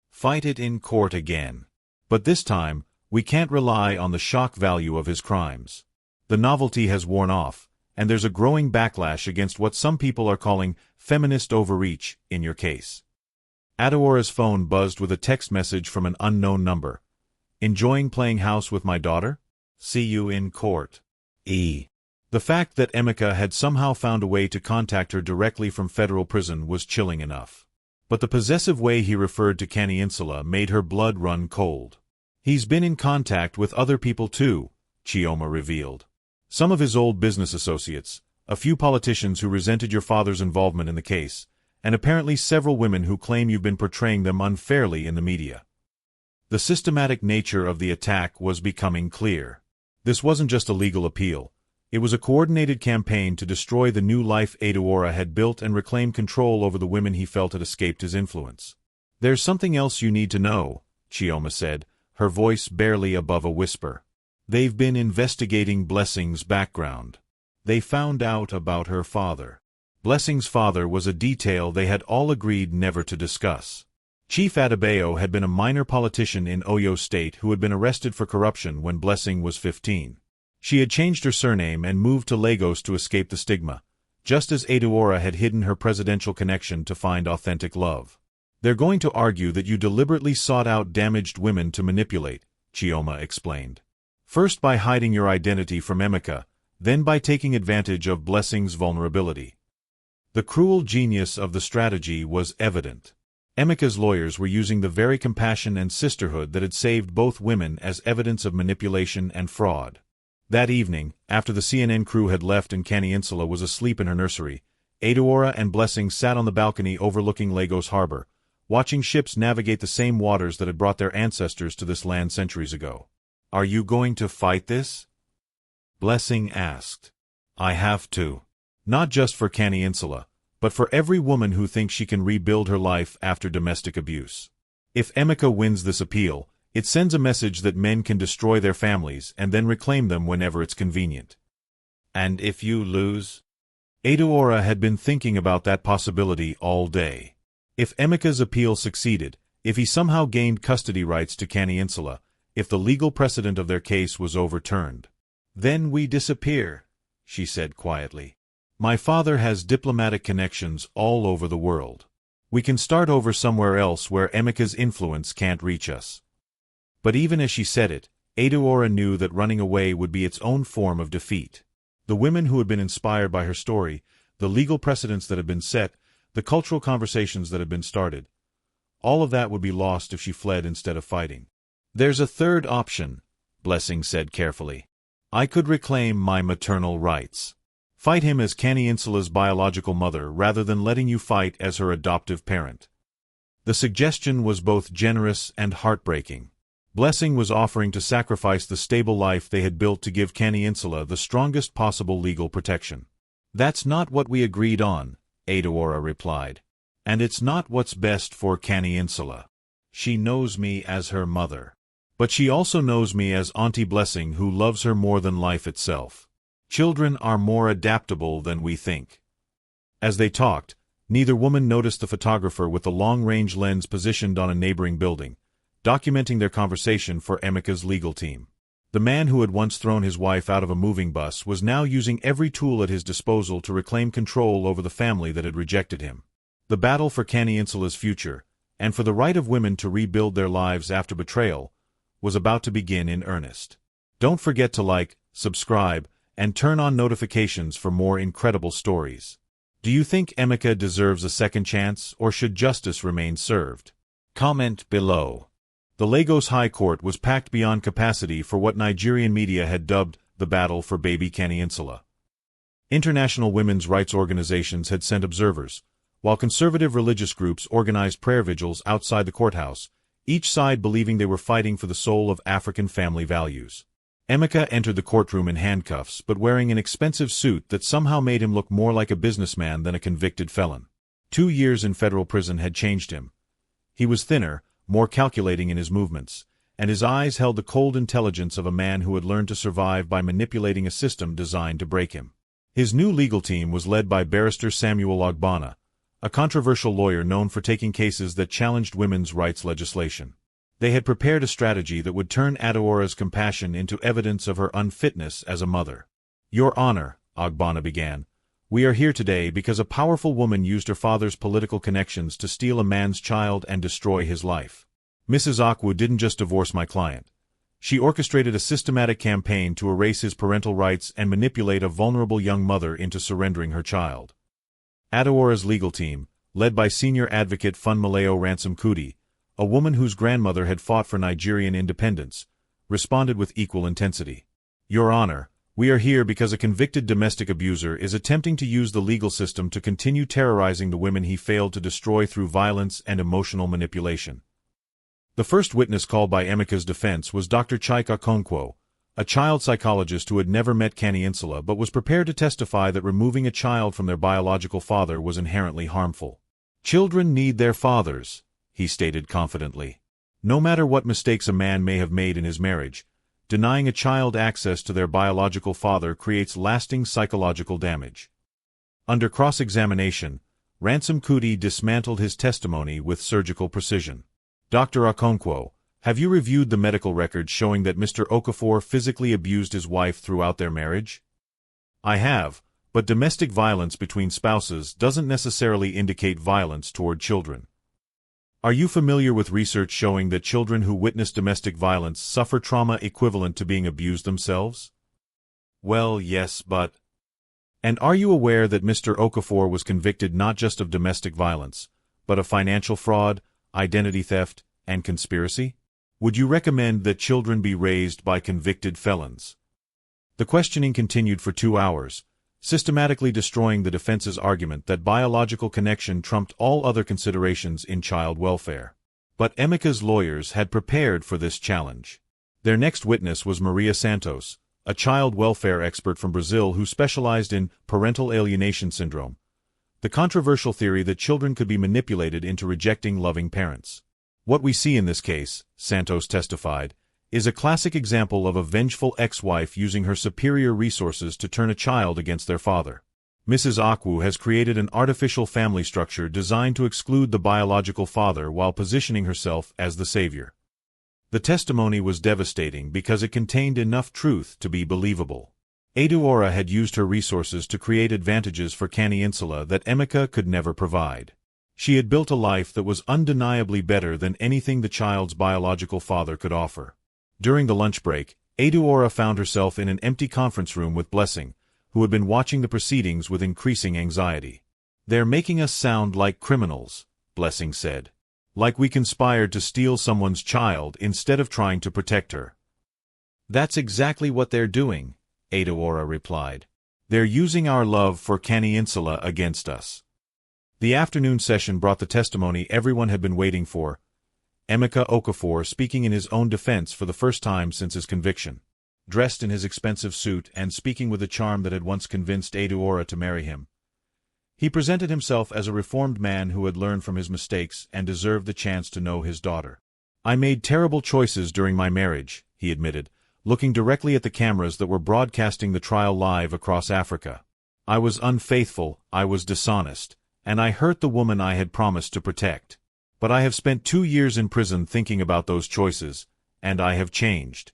"Fight it in court again. But this time, we can't rely on the shock value of his crimes. The novelty has worn off, and there's a growing backlash against what some people are calling feminist overreach in your case." Adaora's phone buzzed with a text message from an unknown number. "Enjoying playing house with my daughter? See you in court. E." The fact that Emeka had somehow found a way to contact her directly from federal prison was chilling enough. But the possessive way he referred to Canny Insula made her blood run cold. "He's been in contact with other people too," Chioma revealed. "Some of his old business associates, a few politicians who resented your father's involvement in the case, and apparently several women who claim you've been portraying them unfairly in the media." The systematic nature of the attack was becoming clear. This wasn't just a legal appeal. It was a coordinated campaign to destroy the new life Adaora had built and reclaim control over the women he felt had escaped his influence. "There's something else you need to know," Chioma said, her voice barely above a whisper. They've been investigating Blessing's background. They found out about her father. Blessing's father was a detail they had all agreed never to discuss. Chief Adaora had been a minor politician in Oyo State who had been arrested for corruption when Blessing was 15. She had changed her surname and moved to Lagos to escape the stigma, just as Adaora had hidden her presidential connection to find authentic love. They're going to argue that you deliberately sought out damaged women to manipulate, Chioma explained. First by hiding your identity from Emeka, then by taking advantage of Blessing's vulnerability. The cruel genius of the strategy was evident. Emeka's lawyers were using the very compassion and sisterhood that had saved both women as evidence of manipulation and fraud. That evening, after the CNN crew had left and Insula was asleep in her nursery, Adaora and Blessing sat on the balcony overlooking Lagos harbor, watching ships navigate the same waters that had brought their ancestors to this land centuries ago. "Are you going to fight this?" Blessing asked. "I have to. Not just for Insula, but for every woman who thinks she can rebuild her life after domestic abuse. If Emeka wins this appeal, it sends a message that men can destroy their families and then reclaim them whenever it's convenient." "And if you lose?" Adaora had been thinking about that possibility all day. If Emeka's appeal succeeded, if he somehow gained custody rights to Insula, if the legal precedent of their case was overturned, "Then we disappear," she said quietly. "My father has diplomatic connections all over the world. We can start over somewhere else where Emeka's influence can't reach us." But even as she said it, Adaora knew that running away would be its own form of defeat. The women who had been inspired by her story, the legal precedents that had been set, the cultural conversations that had been started, all of that would be lost if she fled instead of fighting. "There's a third option," Blessing said carefully. "I could reclaim my maternal rights. Fight him as Insula's biological mother rather than letting you fight as her adoptive parent." The suggestion was both generous and heartbreaking. Blessing was offering to sacrifice the stable life they had built to give Insula the strongest possible legal protection. "That's not what we agreed on," Adaora replied. "And it's not what's best for Insula. She knows me as her mother. But she also knows me as Auntie Blessing who loves her more than life itself. Children are more adaptable than we think." As they talked, neither woman noticed the photographer with the long-range lens positioned on a neighboring building, documenting their conversation for Emeka's legal team. The man who had once thrown his wife out of a moving bus was now using every tool at his disposal to reclaim control over the family that had rejected him. The battle for Insula's future, and for the right of women to rebuild their lives after betrayal, was about to begin in earnest. Don't forget to like, subscribe, and turn on notifications for more incredible stories. Do you think Emeka deserves a second chance, or should justice remain served? Comment below. The Lagos High Court was packed beyond capacity for what Nigerian media had dubbed the battle for baby Insula. International women's rights organizations had sent observers, while conservative religious groups organized prayer vigils outside the courthouse, each side believing they were fighting for the soul of African family values. Emeka entered the courtroom in handcuffs but wearing an expensive suit that somehow made him look more like a businessman than a convicted felon. 2 years in federal prison had changed him. He was thinner, more calculating in his movements, and his eyes held the cold intelligence of a man who had learned to survive by manipulating a system designed to break him. His new legal team was led by Barrister Samuel Ogbonna, a controversial lawyer known for taking cases that challenged women's rights legislation. They had prepared a strategy that would turn Adaora's compassion into evidence of her unfitness as a mother. "Your Honor," Ogbonna began, "we are here today because a powerful woman used her father's political connections to steal a man's child and destroy his life. Mrs. Akwu didn't just divorce my client. She orchestrated a systematic campaign to erase his parental rights and manipulate a vulnerable young mother into surrendering her child." Adaora's legal team, led by senior advocate Funmilayo Ransom Kuti, a woman whose grandmother had fought for Nigerian independence, responded with equal intensity. "Your Honor, we are here because a convicted domestic abuser is attempting to use the legal system to continue terrorizing the women he failed to destroy through violence and emotional manipulation." The first witness called by Emeka's defense was Dr. Chika Okonkwo, a child psychologist who had never met Insula but was prepared to testify that removing a child from their biological father was inherently harmful. "Children need their fathers," he stated confidently. "No matter what mistakes a man may have made in his marriage, denying a child access to their biological father creates lasting psychological damage. Under cross-examination, Ransom Kuti dismantled his testimony with surgical precision. Dr. Okonkwo, have you reviewed the medical records showing that Mr. Okafor physically abused his wife throughout their marriage? I have, but domestic violence between spouses doesn't necessarily indicate violence toward children. Are you familiar with research showing that children who witness domestic violence suffer trauma equivalent to being abused themselves? Well, yes, but... And are you aware that Mr. Okafor was convicted not just of domestic violence, but of financial fraud, identity theft, and conspiracy? Would you recommend that children be raised by convicted felons? The questioning continued for 2 hours, systematically destroying the defense's argument that biological connection trumped all other considerations in child welfare. But Emeka's lawyers had prepared for this challenge. Their next witness was Maria Santos, a child welfare expert from Brazil who specialized in parental alienation syndrome, the controversial theory that children could be manipulated into rejecting loving parents. What we see in this case, Santos testified, is a classic example of a vengeful ex-wife using her superior resources to turn a child against their father. Mrs. Akwu has created an artificial family structure designed to exclude the biological father while positioning herself as the savior. The testimony was devastating because it contained enough truth to be believable. Adaora had used her resources to create advantages for Kani Insula that Emeka could never provide. She had built a life that was undeniably better than anything the child's biological father could offer. During the lunch break, Adaora found herself in an empty conference room with Blessing, who had been watching the proceedings with increasing anxiety. "They're making us sound like criminals," Blessing said. "Like we conspired to steal someone's child instead of trying to protect her." "That's exactly what they're doing," Adaora replied. "They're using our love for Kani Insula against us." The afternoon session brought the testimony everyone had been waiting for, Emeka Okafor speaking in his own defense for the first time since his conviction. Dressed in his expensive suit and speaking with the charm that had once convinced Adaora to marry him, he presented himself as a reformed man who had learned from his mistakes and deserved the chance to know his daughter. "I made terrible choices during my marriage," he admitted, looking directly at the cameras that were broadcasting the trial live across Africa. "I was unfaithful, I was dishonest, and I hurt the woman I had promised to protect. But I have spent 2 years in prison thinking about those choices, and I have changed."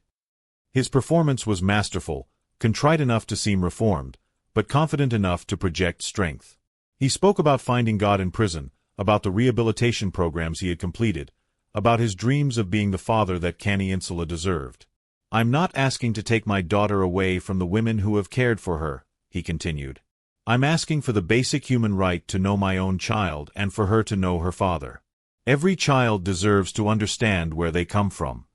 His performance was masterful, contrite enough to seem reformed, but confident enough to project strength. He spoke about finding God in prison, about the rehabilitation programs he had completed, about his dreams of being the father that Kani Insula deserved. "I'm not asking to take my daughter away from the women who have cared for her," he continued. "I'm asking for the basic human right to know my own child and for her to know her father. Every child deserves to understand where they come from."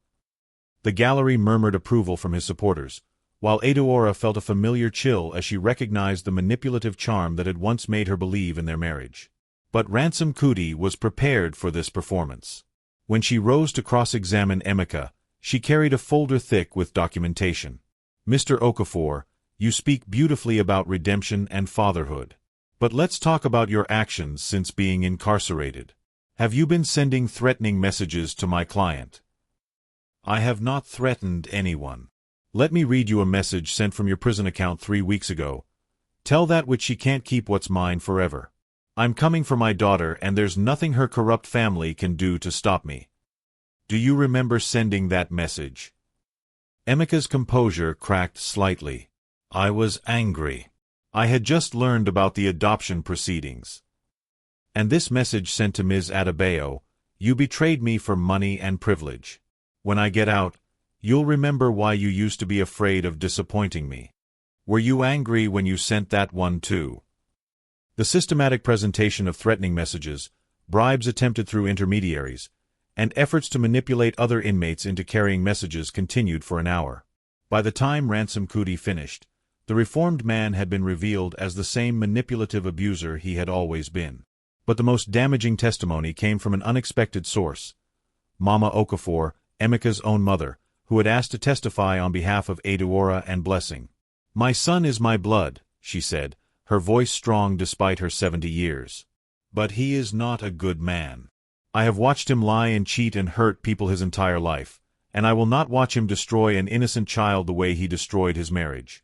The gallery murmured approval from his supporters, while Adaora felt a familiar chill as she recognized the manipulative charm that had once made her believe in their marriage. But Ransom Kuti was prepared for this performance. When she rose to cross-examine Emeka, she carried a folder thick with documentation. "Mr. Okafor, you speak beautifully about redemption and fatherhood. But let's talk about your actions since being incarcerated. Have you been sending threatening messages to my client?" "I have not threatened anyone. Let me read you a message sent from your prison account 3 weeks ago. Tell that which she can't keep what's mine forever. I'm coming for my daughter and there's nothing her corrupt family can do to stop me. Do you remember sending that message?" Emeka's composure cracked slightly. "I was angry. I had just learned about the adoption proceedings. And this message sent to Ms. Adebayo, you betrayed me for money and privilege. When I get out, you'll remember why you used to be afraid of disappointing me. Were you angry when you sent that one too?" The systematic presentation of threatening messages, bribes attempted through intermediaries, and efforts to manipulate other inmates into carrying messages continued for an hour. By the time Ransom Kuti finished, the reformed man had been revealed as the same manipulative abuser he had always been. But the most damaging testimony came from an unexpected source. Mama Okafor, Emeka's own mother, who had asked to testify on behalf of Adaora and Blessing. "My son is my blood," she said, her voice strong despite her 70 years. "But he is not a good man. I have watched him lie and cheat and hurt people his entire life, and I will not watch him destroy an innocent child the way he destroyed his marriage.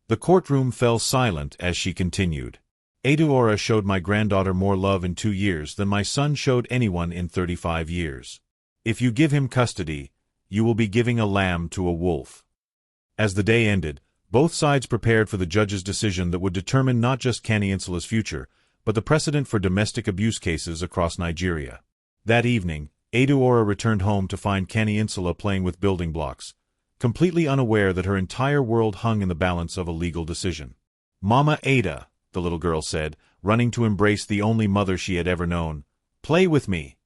The courtroom fell silent as she continued. Adaora showed my granddaughter more love in 2 years than my son showed anyone in 35 years. If you give him custody, you will be giving a lamb to a wolf. As the day ended, both sides prepared for the judge's decision that would determine not just Kani-Insula's future, but the precedent for domestic abuse cases across Nigeria. That evening, Adaora returned home to find Kani-Insula playing with building blocks, completely unaware that her entire world hung in the balance of a legal decision. "Mama Ada," the little girl said, running to embrace the only mother she had ever known, "play with me."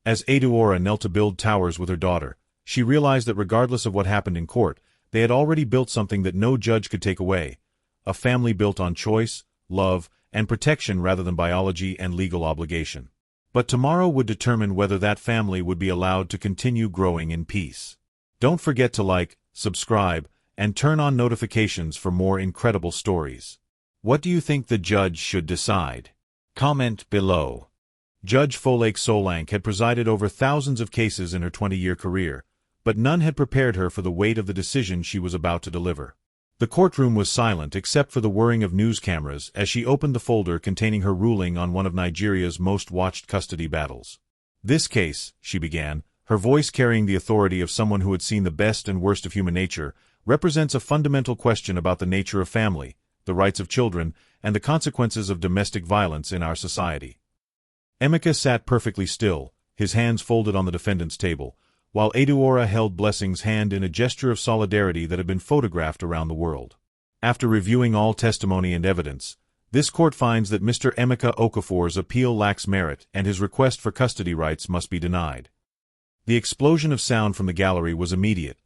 As Adaora knelt to build towers with her daughter, she realized that regardless of what happened in court, they had already built something that no judge could take away, a family built on choice, love, and protection rather than biology and legal obligation. But tomorrow would determine whether that family would be allowed to continue growing in peace. Don't forget to like, subscribe, and turn on notifications for more incredible stories. What do you think the judge should decide? Comment below. Judge Folake Solanke had presided over thousands of cases in her 20-year career, but none had prepared her for the weight of the decision she was about to deliver. The courtroom was silent except for the whirring of news cameras as she opened the folder containing her ruling on one of Nigeria's most watched custody battles. "This case," she began, her voice carrying the authority of someone who had seen the best and worst of human nature, "represents a fundamental question about the nature of family, the rights of children, and the consequences of domestic violence in our society." Emeka sat perfectly still, his hands folded on the defendant's table, while Adaora held Blessing's hand in a gesture of solidarity that had been photographed around the world. After reviewing all testimony and evidence, this court finds that Mr. Emeka Okafor's appeal lacks merit and his request for custody rights must be denied. The explosion of sound from the gallery was immediate.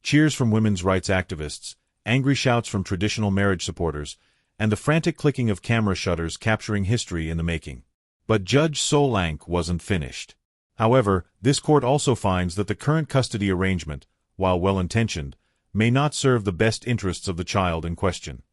Cheers from women's rights activists, angry shouts from traditional marriage supporters, and the frantic clicking of camera shutters capturing history in the making. But Judge Solanke wasn't finished. However, this court also finds that the current custody arrangement, while well-intentioned, may not serve the best interests of the child in question.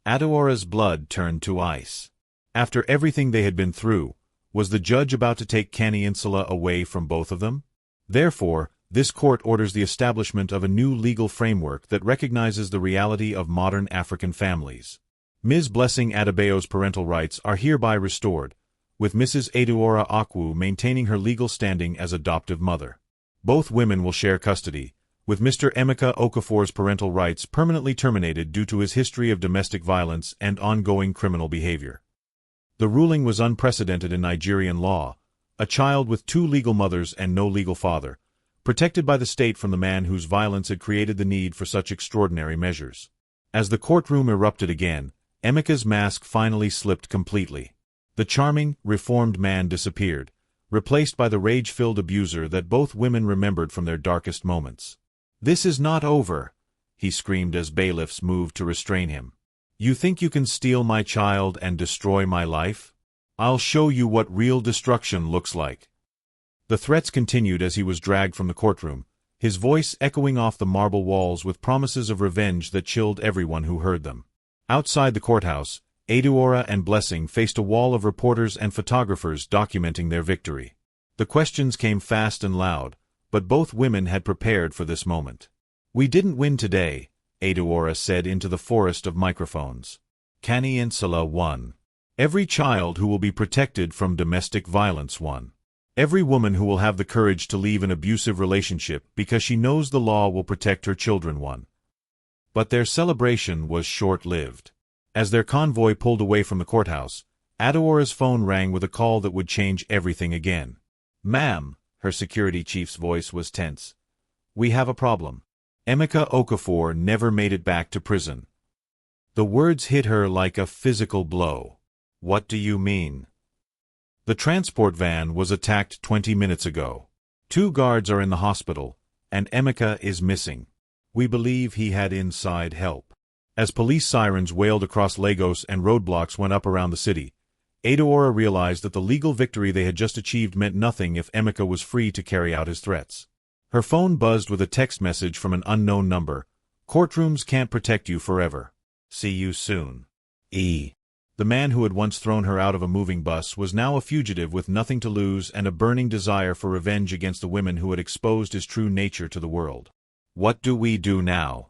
Adaora's blood turned to ice. After everything they had been through, was the judge about to take Kani-Insula away from both of them? Therefore, this court orders the establishment of a new legal framework that recognizes the reality of modern African families. Ms. Blessing Adebayo's parental rights are hereby restored, with Mrs. Adaora Akwu maintaining her legal standing as adoptive mother. Both women will share custody, with Mr. Emeka Okafor's parental rights permanently terminated due to his history of domestic violence and ongoing criminal behavior. The ruling was unprecedented in Nigerian law, a child with 2 legal mothers and no legal father, protected by the state from the man whose violence had created the need for such extraordinary measures. As the courtroom erupted again, Emeka's mask finally slipped completely. The charming, reformed man disappeared, replaced by the rage-filled abuser that both women remembered from their darkest moments. "This is not over," he screamed as bailiffs moved to restrain him. "You think you can steal my child and destroy my life? I'll show you what real destruction looks like." The threats continued as he was dragged from the courtroom, his voice echoing off the marble walls with promises of revenge that chilled everyone who heard them. Outside the courthouse, Adaora and Blessing faced a wall of reporters and photographers documenting their victory. The questions came fast and loud, but both women had prepared for this moment. "We didn't win today," Adaora said into the forest of microphones. "Kani-Insula won. Every child who will be protected from domestic violence won. Every woman who will have the courage to leave an abusive relationship because she knows the law will protect her children won." But their celebration was short-lived. As their convoy pulled away from the courthouse, Adaora's phone rang with a call that would change everything again. "Ma'am," her security chief's voice was tense. "We have a problem. Emeka Okafor never made it back to prison." The words hit her like a physical blow. "What do you mean?" "The transport van was attacked 20 minutes ago. 2 guards are in the hospital, and Emeka is missing. We believe he had inside help." As police sirens wailed across Lagos and roadblocks went up around the city, Adaora realized that the legal victory they had just achieved meant nothing if Emeka was free to carry out his threats. Her phone buzzed with a text message from an unknown number. "Courtrooms can't protect you forever. See you soon. E." The man who had once thrown her out of a moving bus was now a fugitive with nothing to lose and a burning desire for revenge against the women who had exposed his true nature to the world. "What do we do now?"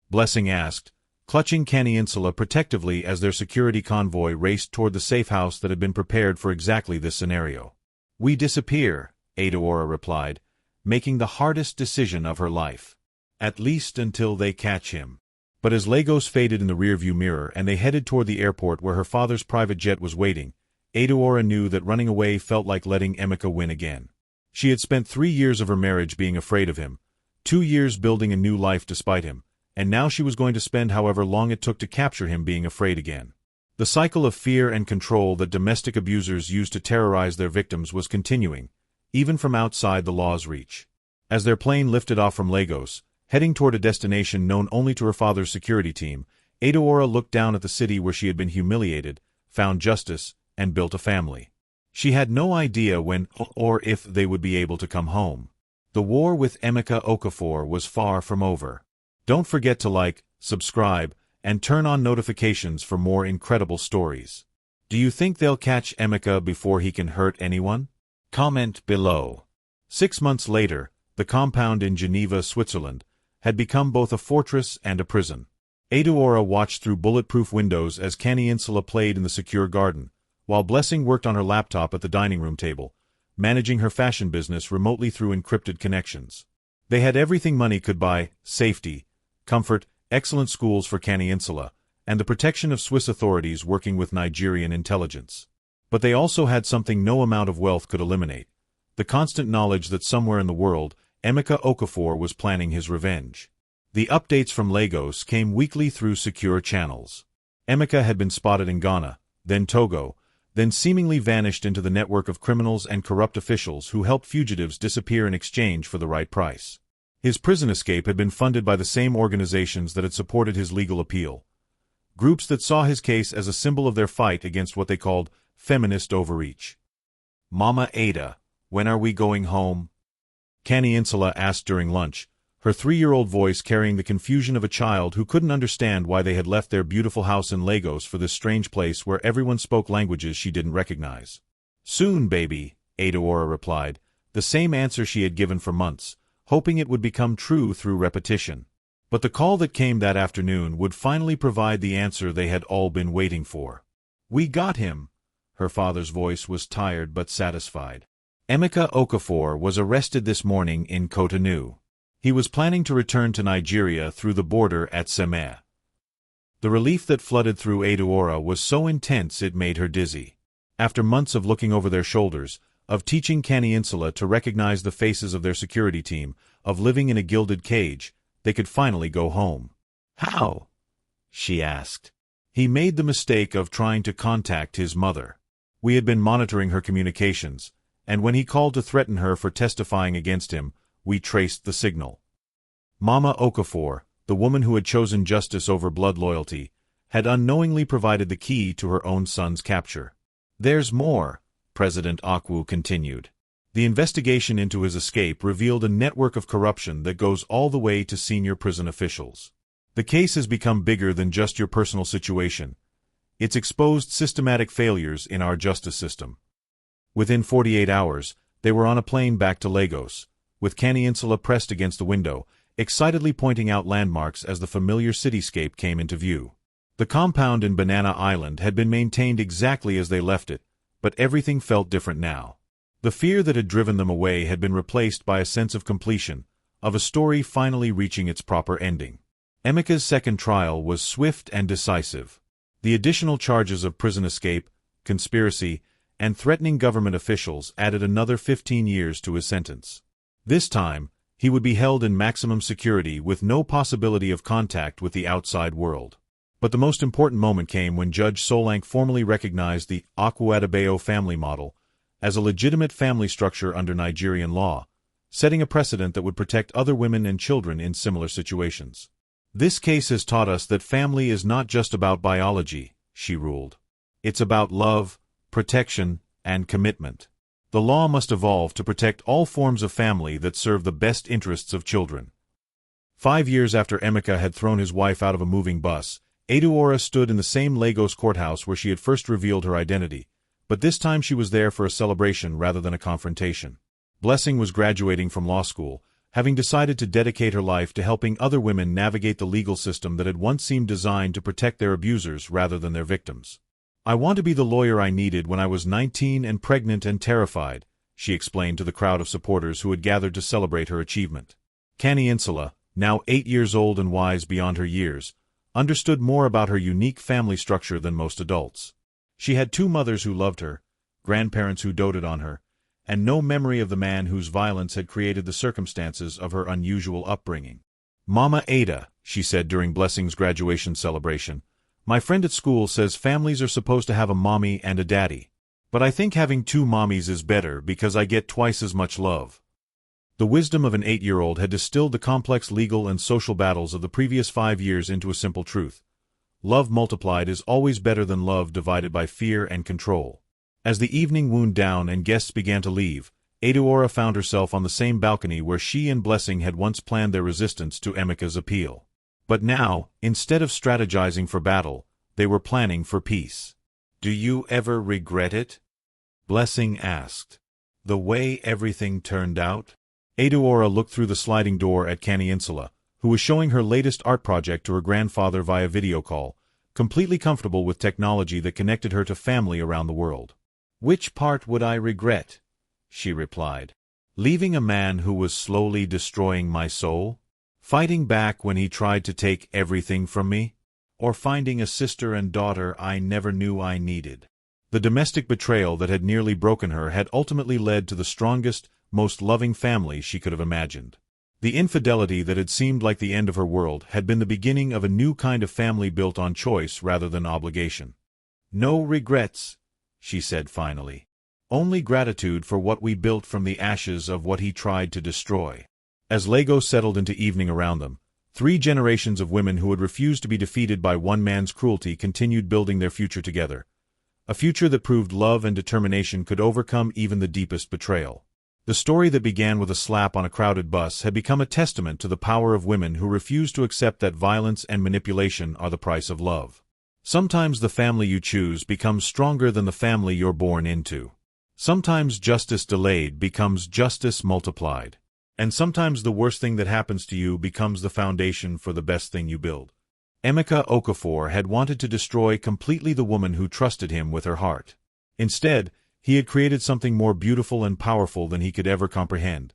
Blessing asked, clutching Caninsula protectively as their security convoy raced toward the safe house that had been prepared for exactly this scenario. "We disappear," Adaora replied, making the hardest decision of her life. "At least until they catch him." But as Lagos faded in the rearview mirror and they headed toward the airport where her father's private jet was waiting, Adaora knew that running away felt like letting Emeka win again. She had spent 3 years of her marriage being afraid of him, 2 years building a new life despite him, and now she was going to spend however long it took to capture him being afraid again. The cycle of fear and control that domestic abusers use to terrorize their victims was continuing, even from outside the law's reach. As their plane lifted off from Lagos, heading toward a destination known only to her father's security team, Adaora looked down at the city where she had been humiliated, found justice, and built a family. She had no idea when or if they would be able to come home. The war with Emeka Okafor was far from over. Don't forget to like, subscribe, and turn on notifications for more incredible stories. Do you think they'll catch Emeka before he can hurt anyone? Comment below. 6 months later, the compound in Geneva, Switzerland, had become both a fortress and a prison. Adaora watched through bulletproof windows as Caninsula played in the secure garden, while Blessing worked on her laptop at the dining room table, managing her fashion business remotely through encrypted connections. They had everything money could buy: safety, comfort, excellent schools for Caninsula, and the protection of Swiss authorities working with Nigerian intelligence. But they also had something no amount of wealth could eliminate: the constant knowledge that somewhere in the world, Emeka Okafor was planning his revenge. The updates from Lagos came weekly through secure channels. Emeka had been spotted in Ghana, then Togo, then seemingly vanished into the network of criminals and corrupt officials who helped fugitives disappear in exchange for the right price. His prison escape had been funded by the same organizations that had supported his legal appeal, groups that saw his case as a symbol of their fight against what they called feminist overreach. "Mama Ada, when are we going home?" Caninsula asked during lunch, her 3-year-old voice carrying the confusion of a child who couldn't understand why they had left their beautiful house in Lagos for this strange place where everyone spoke languages she didn't recognize. "Soon, baby," Adaora replied, the same answer she had given for months, hoping it would become true through repetition. But the call that came that afternoon would finally provide the answer they had all been waiting for. "We got him." Her father's voice was tired but satisfied. Emeka Okafor was arrested this morning in Cotonou. He was planning to return to Nigeria through the border at Semé. The relief that flooded through Adaora was so intense it made her dizzy. After months of looking over their shoulders, of teaching Caninsula to recognize the faces of their security team, of living in a gilded cage, they could finally go home. "How?" she asked. He made the mistake of trying to contact his mother. We had been monitoring her communications, and when he called to threaten her for testifying against him, we traced the signal. Mama Okafor, the woman who had chosen justice over blood loyalty, had unknowingly provided the key to her own son's capture. "There's more," President Akwu continued. "The investigation into his escape revealed a network of corruption that goes all the way to senior prison officials. The case has become bigger than just your personal situation. It's exposed systematic failures in our justice system." Within 48 hours, they were on a plane back to Lagos, with Caninsula pressed against the window, excitedly pointing out landmarks as the familiar cityscape came into view. The compound in Banana Island had been maintained exactly as they left it, but everything felt different now. The fear that had driven them away had been replaced by a sense of completion, of a story finally reaching its proper ending. Emeka's second trial was swift and decisive. The additional charges of prison escape, conspiracy, and threatening government officials added another 15 years to his sentence. This time, he would be held in maximum security with no possibility of contact with the outside world. But the most important moment came when Judge Solanke formally recognized the Akwu family model as a legitimate family structure under Nigerian law, setting a precedent that would protect other women and children in similar situations. "This case has taught us that family is not just about biology," she ruled. "It's about love, protection, and commitment. The law must evolve to protect all forms of family that serve the best interests of children." 5 years after Emeka had thrown his wife out of a moving bus, Adaora stood in the same Lagos courthouse where she had first revealed her identity, but this time she was there for a celebration rather than a confrontation. Blessing was graduating from law school, having decided to dedicate her life to helping other women navigate the legal system that had once seemed designed to protect their abusers rather than their victims. "I want to be the lawyer I needed when I was 19 and pregnant and terrified," she explained to the crowd of supporters who had gathered to celebrate her achievement. Insula, now 8 years old and wise beyond her years, understood more about her unique family structure than most adults. She had 2 mothers who loved her, grandparents who doted on her, and no memory of the man whose violence had created the circumstances of her unusual upbringing. "Mama Ada," she said during Blessing's graduation celebration, "my friend at school says families are supposed to have a mommy and a daddy. But I think having 2 mommies is better because I get twice as much love." The wisdom of an 8-year-old had distilled the complex legal and social battles of the previous 5 years into a simple truth. Love multiplied is always better than love divided by fear and control. As the evening wound down and guests began to leave, Adaora found herself on the same balcony where she and Blessing had once planned their resistance to Emeka's appeal. But now, instead of strategizing for battle, they were planning for peace. "Do you ever regret it?" Blessing asked. "The way everything turned out?" Adaora looked through the sliding door at Insula, who was showing her latest art project to her grandfather via video call, completely comfortable with technology that connected her to family around the world. "Which part would I regret?" she replied. "Leaving a man who was slowly destroying my soul? Fighting back when he tried to take everything from me? Or finding a sister and daughter I never knew I needed?" The domestic betrayal that had nearly broken her had ultimately led to the strongest, most loving family she could have imagined. The infidelity that had seemed like the end of her world had been the beginning of a new kind of family built on choice rather than obligation. "No regrets," she said finally. "Only gratitude for what we built from the ashes of what he tried to destroy." As Lagos settled into evening around them, 3 generations of women who had refused to be defeated by one man's cruelty continued building their future together. A future that proved love and determination could overcome even the deepest betrayal. The story that began with a slap on a crowded bus had become a testament to the power of women who refuse to accept that violence and manipulation are the price of love. Sometimes the family you choose becomes stronger than the family you're born into. Sometimes justice delayed becomes justice multiplied. And sometimes the worst thing that happens to you becomes the foundation for the best thing you build. Emeka Okafor had wanted to destroy completely the woman who trusted him with her heart. Instead, he had created something more beautiful and powerful than he could ever comprehend.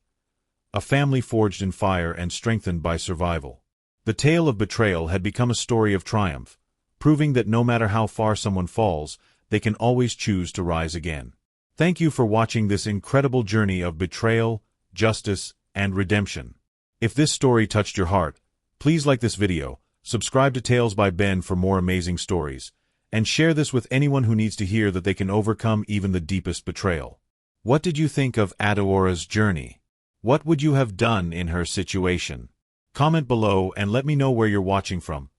A family forged in fire and strengthened by survival. The tale of betrayal had become a story of triumph, proving that no matter how far someone falls, they can always choose to rise again. Thank you for watching this incredible journey of betrayal, justice, and redemption. If this story touched your heart, please like this video, subscribe to Tales by Ben for more amazing stories, and share this with anyone who needs to hear that they can overcome even the deepest betrayal. What did you think of Adaora's journey? What would you have done in her situation? Comment below and let me know where you're watching from.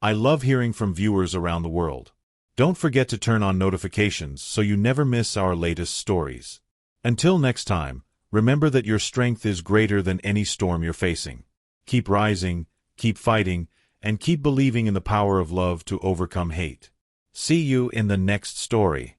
I love hearing from viewers around the world. Don't forget to turn on notifications so you never miss our latest stories. Until next time, remember that your strength is greater than any storm you're facing. Keep rising, keep fighting, and keep believing in the power of love to overcome hate. See you in the next story.